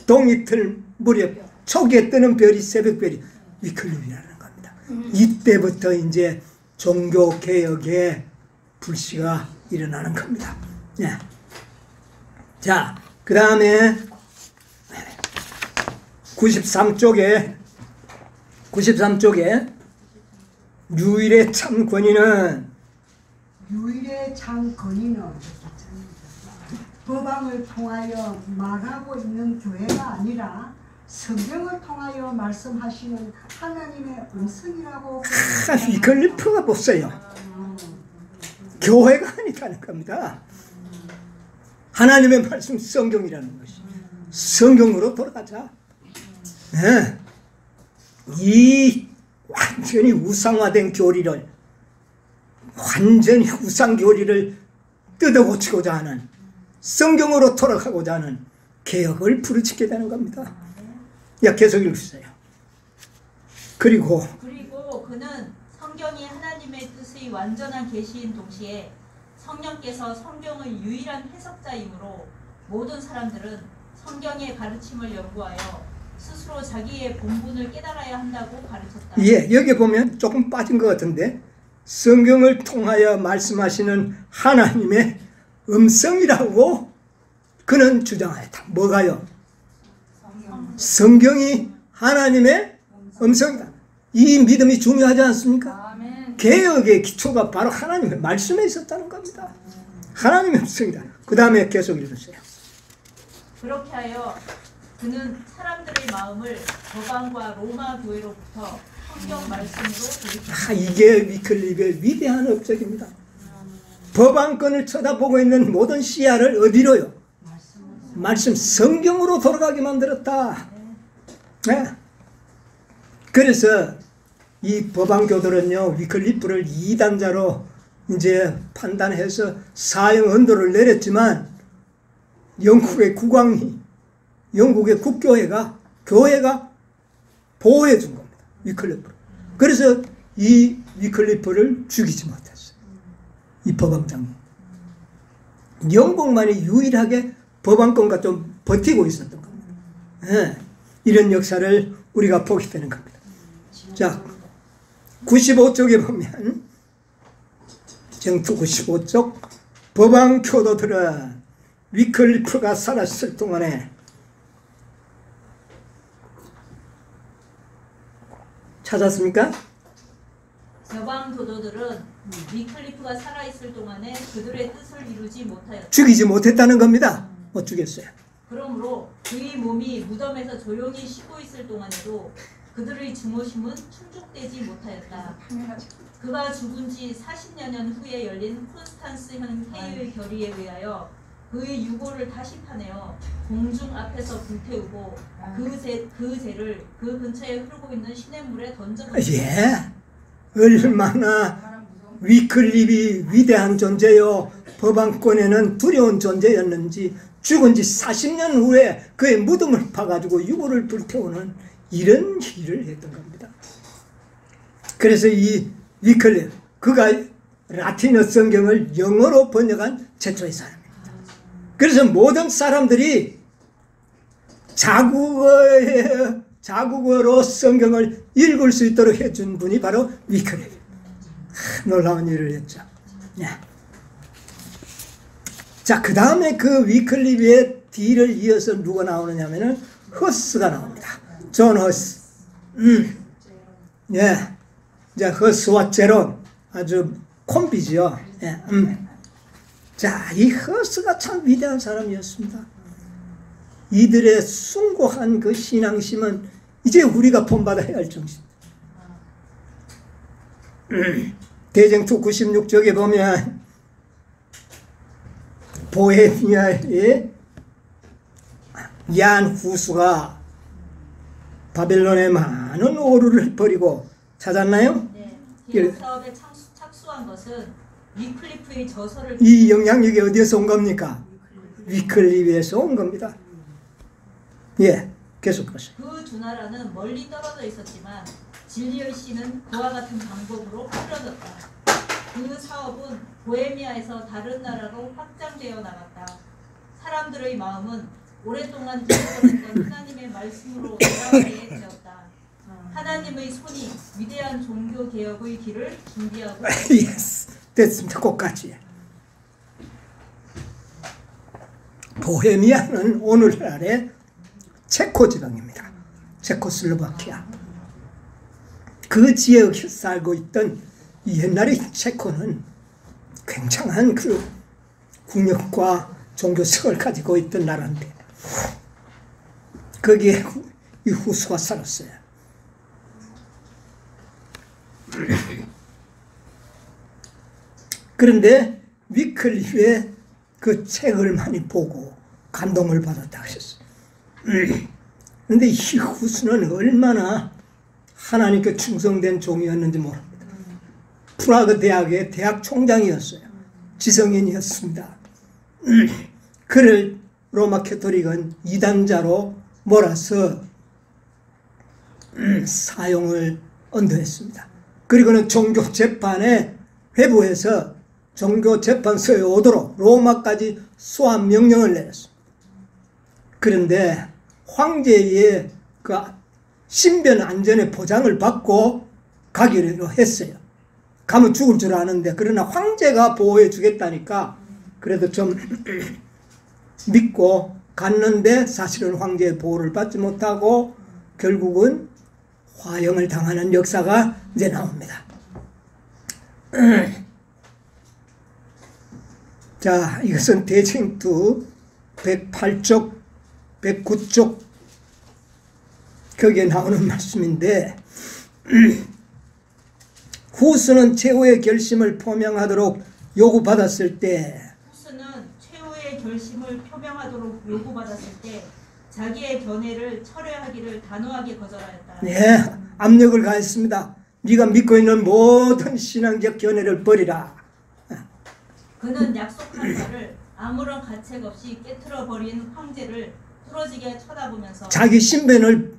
동이틀 무렵 초기에 뜨는 별이 새벽별이 위클립이라는 겁니다. 이때부터 이제 종교개혁의 불씨가 일어나는 겁니다. 자, 그 다음에 93쪽에 유일의 참 권위는 법앙을 통하여 말하고 있는 교회가 아니라 성경을 통하여 말씀하시는 하나님의 음성이라고. 위클리프가 보세요. 교회가 아니라는 겁니다. 하나님의 말씀 성경이라는 것이. 성경으로 돌아가자. 이 완전히 우상화된 교리를 완전히 우상 교리를 뜯어고치고자 하는 성경으로 돌아가고자 하는 개혁을 부르짖게 되는 겁니다. 계속 읽으세요. 그리고 그는 성경이 하나님의 뜻의 완전한 계시인 동시에 성령께서 성경의 유일한 해석자이므로 모든 사람들은 성경의 가르침을 연구하여 스스로 자기의 본분을 깨달아야 한다고 가르쳤다. 여기 보면 조금 빠진 것 같은데 성경을 통하여 말씀하시는 하나님의 음성이라고 그는 주장하였다. 뭐가요? 성경이 하나님의 음성이다. 이 믿음이 중요하지 않습니까? 개혁의 기초가 바로 하나님의 말씀에 있었다는 겁니다. 하나님의 음성이다. 그 다음에 계속 읽으세요. 그렇게 하여 그는 사람들의 마음을 저방과 로마 교회로부터 성경 말씀으로 돌이켰습니다. 이게 위클립의 위대한 업적입니다. 법안권을 쳐다보고 있는 모든 시야를 어디로요? 말씀 성경으로 돌아가게 만들었다. 네. 그래서 이 법안교들은요, 위클리프를 이단자로 이제 판단해서 사형 언도를 내렸지만 영국의 국왕이, 영국의 국교회가, 교회가 보호해 준 겁니다. 위클리프를. 그래서 이 위클리프를 죽이지 못했어요. 이 법왕장이. 영국만이 유일하게 법안권과 좀 버티고 있었던 겁니다. 네. 이런 역사를 우리가 보게 되는 겁니다. 자, 95쪽에 보면 정투 95쪽 법왕 교도들은 위클리프가 살았을 동안에 찾았습니까? 저방 교도들은 위클리프가 살아있을 동안에 그들의 뜻을 이루지 못하였다. 죽이지 못했다는 겁니다. 못 죽였어요. 그러므로 그의 몸이 무덤에서 조용히 쉬고 있을 동안에도 그들의 중호심은 충족되지 못하였다. 그가 죽은 지 40여 년 후에 열린 콘스탄스형 회의의 결의에 의하여 그의 유골을 다시 파내어 공중 앞에서 불태우고 그 죄를 그 근처에 흐르고 있는 시냇물에 던져버렸다. 예, 얼마나 위클립이 위대한 존재요, 법안권에는 두려운 존재였는지 죽은 지 40년 후에 그의 무덤을 파가지고 유골을 불태우는 이런 일을 했던 겁니다. 그래서 이 위클립, 그가 라틴어 성경을 영어로 번역한 최초의 사람입니다. 그래서 모든 사람들이 자국어로 성경을 읽을 수 있도록 해준 분이 바로 위클립. 놀라운 일을 했죠. 네. 자, 그 다음에 그 위클립의 뒤를 이어서 누가 나오느냐면은 허스가 나옵니다. 존 허스. 예. 이제 허스와 제론 아주 콤비지요. 예. 자, 이 허스가 참 위대한 사람이었습니다. 이들의 숭고한 그 신앙심은 이제 우리가 본받아야 할 정신. 대쟁투 96쪽에 보면 보헤미아의 얀 후수가 바벨론의 많은 오류를 버리고 찾았나요? 네, 기록 사업에 착수한 것은 위클리프의 저서를 이 영향력이 어디에서 온 겁니까? 위클리프에서 온 겁니다. 예, 계속하세요. 그 두 나라는 멀리 떨어져 있었지만 진리의 씨는 그와 같은 방법으로 풀어졌다. 그 사업은 보헤미아에서 다른 나라로 확장되어 나갔다. 사람들의 마음은 오랫동안 기다렸던 하나님의 말씀으로 돌아가게 되었다. 하나님의 손이 위대한 종교 개혁의 길을 준비하고 예스, 됐습니다. 끝까지. 보헤미아는 오늘날의 체코 지방입니다. 체코슬로바키아. 그 지역에 살고 있던 옛날의 체코는 굉장한 그 국력과 종교성을 가지고 있던 나라인데 거기에 이 후수가 살았어요. 그런데 위클리프의 그 책을 많이 보고 감동을 받았다 하셨어요. 그런데 이 후수는 얼마나 하나님께 충성된 종이었는지 모릅니다. 프라그 대학의 대학 총장이었어요. 지성인이었습니다. 그를 로마 캐토릭은 이단자로 몰아서 사형을 언도했습니다. 그리고는 종교재판에 회부해서 종교재판소에 오도록 로마까지 소환 명령을 내렸습니다. 그런데 황제의 그 신변 안전의 보장을 받고 가기로 했어요. 가면 죽을 줄 아는데, 그러나 황제가 보호해 주겠다니까 그래도 좀 믿고 갔는데 사실은 황제의 보호를 받지 못하고 결국은 화형을 당하는 역사가 이제 나옵니다. 자, 이것은 대쟁투 108쪽, 109쪽 거기에 나오는 말씀인데 후스는 최후의 결심을 표명하도록 요구받았을 때 후스는 최후의 결심을 표명하도록 요구받았을 때 자기의 견해를 철회하기를 단호하게 거절하였다. 네, 압력을 가했습니다. 네가 믿고 있는 모든 신앙적 견해를 버리라. 그는 약속한 바를 아무런 가책 없이 깨트려 버린 황제를 뚫어지게 쳐다보면서 자기 신변을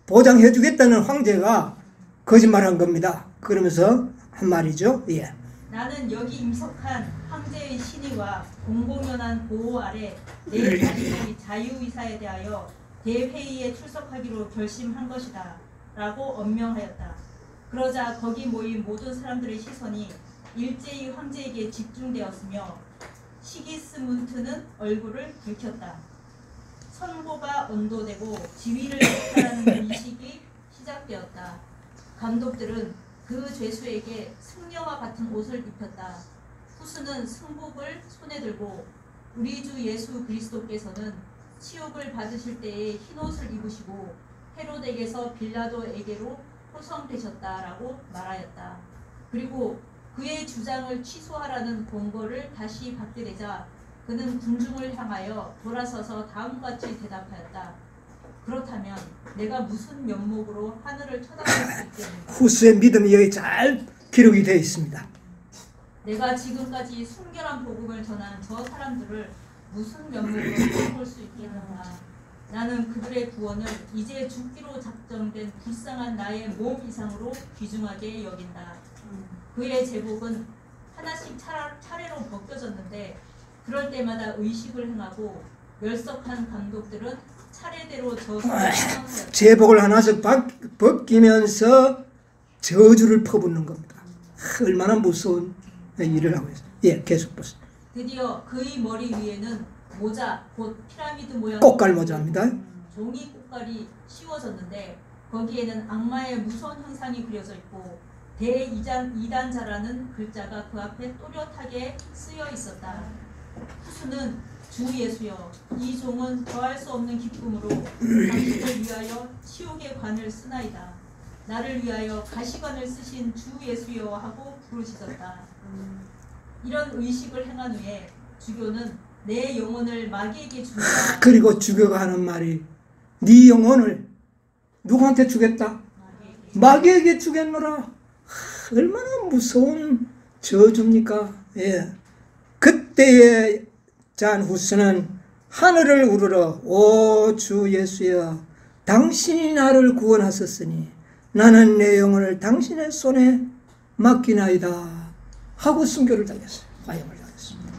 보장해 주겠다는 황제가 거짓말한 겁니다. 그러면서 한 말이죠. 예. 나는 여기 임석한 황제의 신의와 공공연한 보호 아래 내 자신의 자유의사에 대하여 대회의에 출석하기로 결심한 것이다 라고 언명하였다. 그러자 거기 모인 모든 사람들의 시선이 일제히 황제에게 집중되었으며 시기스문트는 얼굴을 붉혔다. 선고가 언도되고 지위를 역할하는 의식이 시작되었다. 감독들은 그 죄수에게 승려와 같은 옷을 입혔다. 후스는 승복을 손에 들고 우리 주 예수 그리스도께서는 치욕을 받으실 때에 흰옷을 입으시고 헤로덱에서 빌라도에게로 호송되셨다라고 말하였다. 그리고 그의 주장을 취소하라는 권고를 다시 받게 되자 그는 군중을 향하여 돌아서서 다음같이 대답하였다. 그렇다면 내가 무슨 면목으로 하늘을 쳐다볼 수 있겠는가? 후스의 믿음이 여기 잘 기록이 되어 있습니다. 내가 지금까지 순결한 복음을 전한 저 사람들을 무슨 면목으로 쳐다볼 수 있겠는가? 나는 그들의 구원을 이제 죽기로 작정된 불쌍한 나의 몸 이상으로 귀중하게 여긴다. 그의 제복은 하나씩 차례로 벗겨졌는데 그럴 때마다 의식을 행하고 멸석한 감독들은 차례대로 저주를 제복을 하나씩 벗기면서 저주를 퍼붓는 겁니다. 얼마나 무서운 일을 하고 있어요. 예, 계속 보세요. 드디어 그의 머리 위에는 모자, 곧 피라미드 모양 꽃갈 모자입니다. 종이 꽃갈이 씌워졌는데 거기에는 악마의 무서운 형상이 그려져 있고 대이단자라는 글자가 그 앞에 또렷하게 쓰여 있었다. 후수는 주 예수여, 이 종은 더할 수 없는 기쁨으로 당신을 위하여 치욕의 관을 쓰나이다. 나를 위하여 가시관을 쓰신 주 예수여 하고 부르짖었다. 이런 의식을 행한 후에 주교는 내 영혼을 마귀에게 주겠다. 그리고 주교가 하는 말이 네 영혼을 누구한테 주겠다? 마귀에게 주겠노라. 얼마나 무서운 저주입니까? 예. 그때에 잔 후스는 하늘을 우러러 오 주 예수여, 당신이 나를 구원하셨으니 나는 내 영혼을 당신의 손에 맡기나이다 하고 순교를 당했어요. 화형을 당했습니다.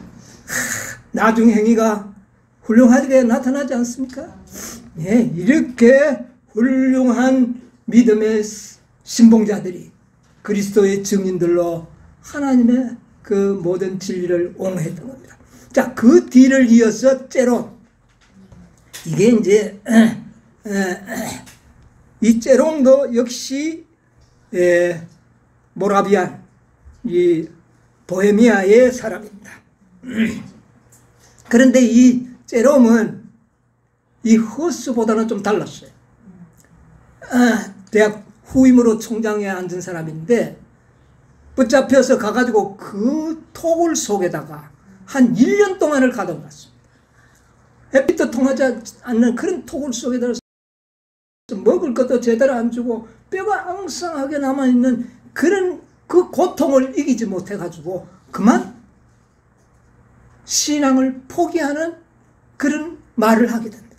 나중 행위가 훌륭하게 나타나지 않습니까? 예, 이렇게 훌륭한 믿음의 신봉자들이 그리스도의 증인들로 하나님의 그 모든 진리를 옹호했던 겁니다. 자, 그 뒤를 이어서 제론. 이게 이제 이 제론도 역시 모라비안, 이 보헤미아의 사람입니다. 그런데 이 제롬은 이 허스보다는 좀 달랐어요. 대학 후임으로 총장에 앉은 사람인데 붙잡혀서 가가지고 그 토굴 속에다가 한 1년 동안을 가둬놨습니다. 햇빛도 통하지 않는 그런 토굴 속에 들어서 먹을 것도 제대로 안 주고 뼈가 앙상하게 남아있는 그런 그 고통을 이기지 못해가지고 그만 신앙을 포기하는 그런 말을 하게 됩니다.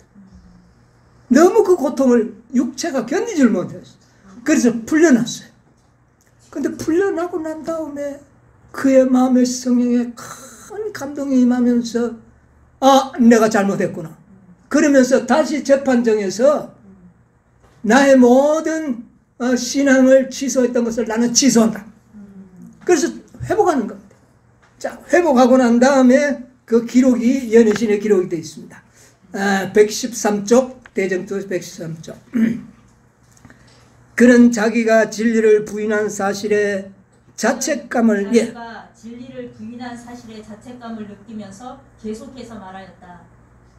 너무 그 고통을 육체가 견디질 못했어요. 그래서 풀려났어요. 근데 풀려나고 난 다음에 그의 마음의 성령에 큰 감동이 임하면서 내가 잘못했구나. 그러면서 다시 재판정에서 나의 모든 신앙을 취소했던 것을 나는 취소한다. 그래서 회복하는 겁니다. 자, 회복하고 난 다음에 그 기록이 연애신의 기록이 되어 있습니다. 113쪽, 대정투 113쪽. 그는 자기가 진리를 부인한 사실에 자책감을 자기가 진리를 부인한 사실에 자책감을 느끼면서 계속해서 말하였다.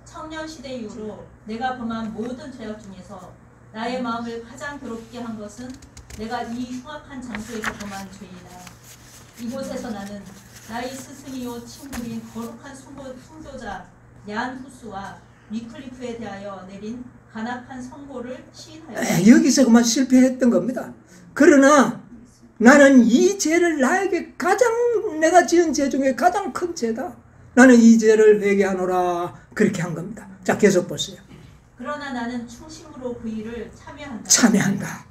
청년 시대 이후로 내가 범한 모든 죄악 중에서 나의 마음을 가장 괴롭게 한 것은 내가 이 흉악한 장소에서 범한 죄이다. 이곳에서 나는 나의 스승이요 친구인 거룩한 순교자 얀 후스와 위클리프에 대하여 내린 간악한 선고를 시인하였다. 여기서 그만 실패했던 겁니다. 그러나 나는 이 죄를 나에게 가장 내가 지은 죄 중에 가장 큰 죄다. 나는 이 죄를 회개하노라. 그렇게 한 겁니다. 자, 계속 보세요. 그러나 나는 충심으로 그 일을 참여한다. 참여한다.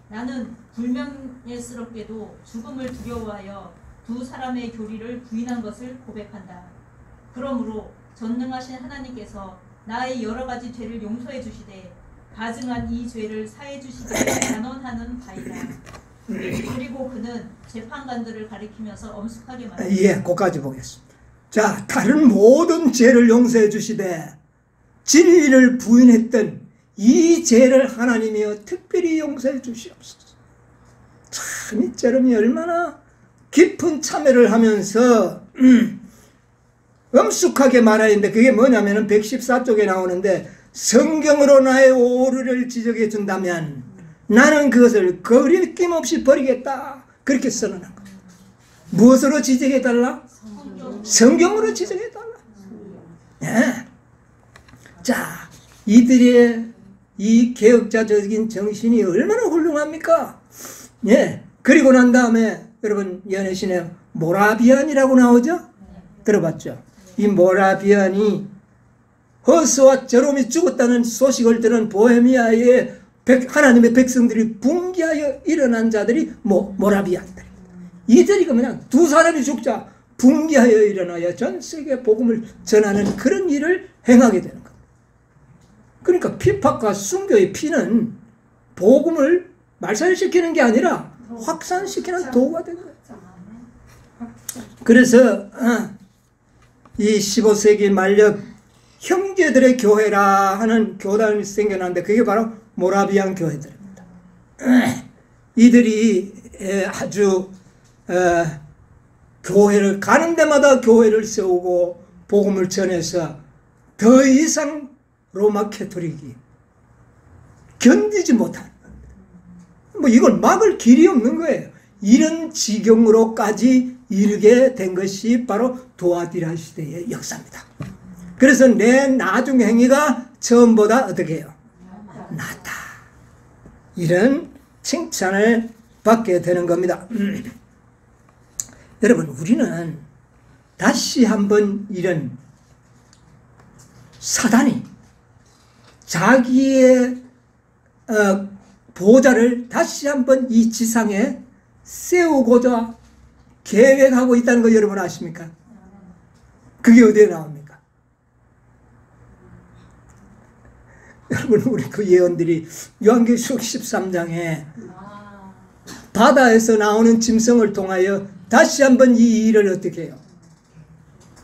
나는 불명예스럽게도 죽음을 두려워하여 두 사람의 교리를 부인한 것을 고백한다. 그러므로 전능하신 하나님께서 나의 여러 가지 죄를 용서해 주시되 가증한 이 죄를 사해 주시기를 단언하는 바이다. 그리고 그는 재판관들을 가리키면서 엄숙하게 말한다. 예, 거기까지 보겠습니다. 자, 다른 모든 죄를 용서해 주시되 진리를 부인했던 이 죄를 하나님이여 특별히 용서해 주시옵소서. 참, 이 저름이 얼마나 깊은 참회를 하면서 엄숙하게 말해야 하는데, 그게 뭐냐면은 114쪽에 나오는데, 성경으로 나의 오류를 지적해 준다면 나는 그것을 거리낌 없이 버리겠다. 그렇게 선언한 거예요. 무엇으로 지적해 달라? 성경으로 지적해 달라. 네. 자, 이들의 이 개혁자적인 정신이 얼마나 훌륭합니까? 예. 그리고 난 다음에 여러분 연애신에 모라비안이라고 나오죠? 들어봤죠? 이 모라비안이 허스와 제롬이 죽었다는 소식을 들은 보헤미아의 하나님의 백성들이 붕괴하여 일어난 자들이 모라비안들. 이들이 그냥 두 사람이 죽자 붕괴하여 일어나야 전 세계 복음을 전하는 그런 일을 행하게 되는 겁니다. 그러니까 피팍과 순교의 피는 복음을 말살시키는 게 아니라 확산시키는 도구가 된 거예요. 그래서 이 15세기 말엽 형제들의 교회라 하는 교단이 생겨났는데 그게 바로 모라비안 교회들입니다. 이들이 아주 교회를 가는 데마다 교회를 세우고 복음을 전해서 더 이상 로마 캐토릭이 견디지 못하는 겁니다. 뭐 이걸 막을 길이 없는 거예요. 이런 지경으로까지 이르게 된 것이 바로 도아디라 시대의 역사입니다. 그래서 내 나중 행위가 처음보다 어떻게 해요? 낫다. 이런 칭찬을 받게 되는 겁니다. 여러분, 우리는 다시 한번 이런 사단이 자기의 보좌를 다시 한번 이 지상에 세우고자 계획하고 있다는 거 여러분 아십니까? 그게 어디에 나옵니까? 여러분, 우리 그 예언들이 요한계시록 13장에 바다에서 나오는 짐승을 통하여 다시 한번 이 일을 어떻게 해요?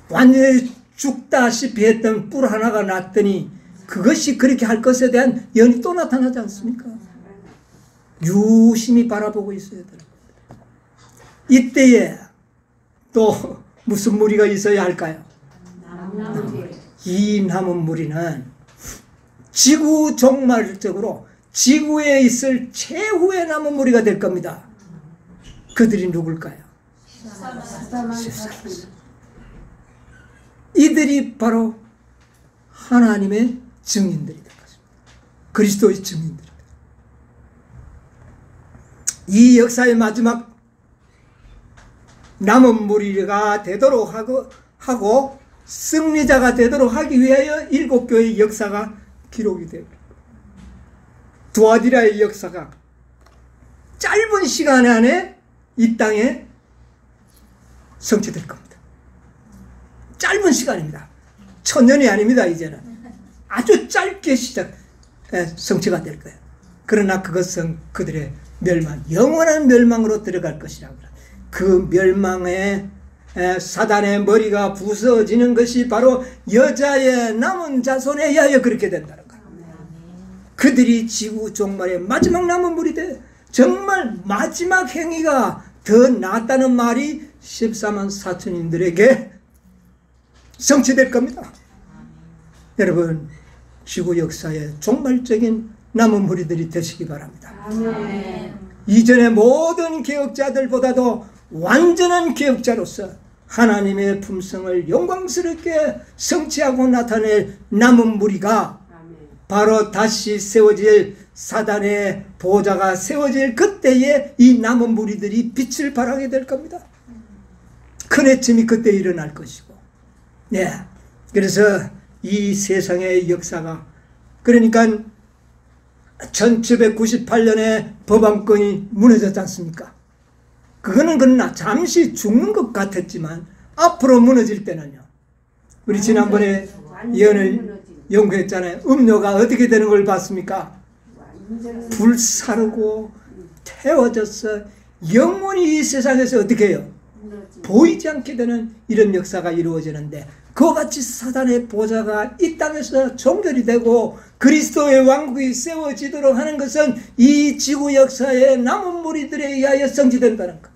완전히 죽다시피 했던 뿔 하나가 났더니 그것이 그렇게 할 것에 대한 예언이 또 나타나지 않습니까? 유심히 바라보고 있어야 되는 겁니다. 이때에 또 무슨 무리가 있어야 할까요? 이 남은 무리는 지구 종말적으로 지구에 있을 최후의 남은 무리가 될 겁니다. 그들이 누굴까요? 14만. 이들이 바로 하나님의 증인들이 될 것입니다. 그리스도의 증인들입니다. 이 역사의 마지막 남은 무리가 되도록 하고 승리자가 되도록 하기 위하여 일곱 교회의 역사가 기록이 됩니다. 두아디라의 역사가 짧은 시간 안에 이 땅에 성취될 겁니다. 짧은 시간입니다. 1000년이 아닙니다. 이제는 아주 짧게 성취가 될 거예요. 그러나 그것은 그들의 멸망, 영원한 멸망으로 들어갈 것이라고. 그 멸망에 사단의 머리가 부서지는 것이 바로 여자의 남은 자손에 의하여 그렇게 된다는 거예요. 그들이 지구 종말의 마지막 남은 무리 돼. 정말 마지막 행위가 더 낫다는 말이 14만 4천인들에게 성취될 겁니다. 여러분, 지구 역사의 종말적인 남은 무리들이 되시기 바랍니다. 이전의 모든 개혁자들보다도 완전한 개혁자로서 하나님의 품성을 영광스럽게 성취하고 나타낼 남은 무리가 바로 다시 세워질 사단의 보좌가 세워질 그때에 이 남은 무리들이 빛을 발하게 될 겁니다. 큰 해침이 그때 일어날 것이고, 네. 그래서 이 세상의 역사가, 그러니까 1798년에 법안권이 무너졌지 않습니까? 그거는 그러나 잠시 죽는 것 같았지만 앞으로 무너질 때는요, 우리 지난번에 예언을 연구했잖아요. 음료가 어떻게 되는 걸 봤습니까? 불사르고 태워져서 영원히 이 세상에서 어떻게 해요? 보이지 않게 되는 이런 역사가 이루어지는데, 그와 같이 사단의 보좌가 이 땅에서 종결이 되고 그리스도의 왕국이 세워지도록 하는 것은 이 지구 역사의 남은 무리들에 의하여 성취된다는 것.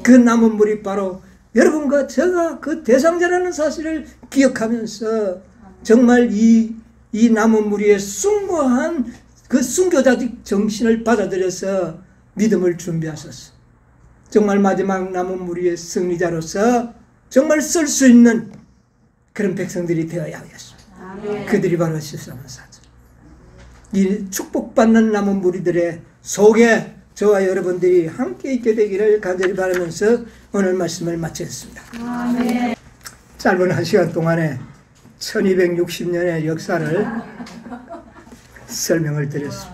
그 남은 무리 바로 여러분과 제가 그 대상자라는 사실을 기억하면서 정말 이 남은 무리의 숭고한 그 순교자적 정신을 받아들여서 믿음을 준비하셨어. 정말 마지막 남은 무리의 승리자로서 정말 쓸 수 있는 그런 백성들이 되어야 하겠습니다. 그들이 바로 13만 4천. 이 축복받는 남은 무리들의 속에 저와 여러분들이 함께 있게 되기를 간절히 바라면서 오늘 말씀을 마치겠습니다. 짧은 한 시간 동안에 1260년의 역사를 설명을 드렸습니다.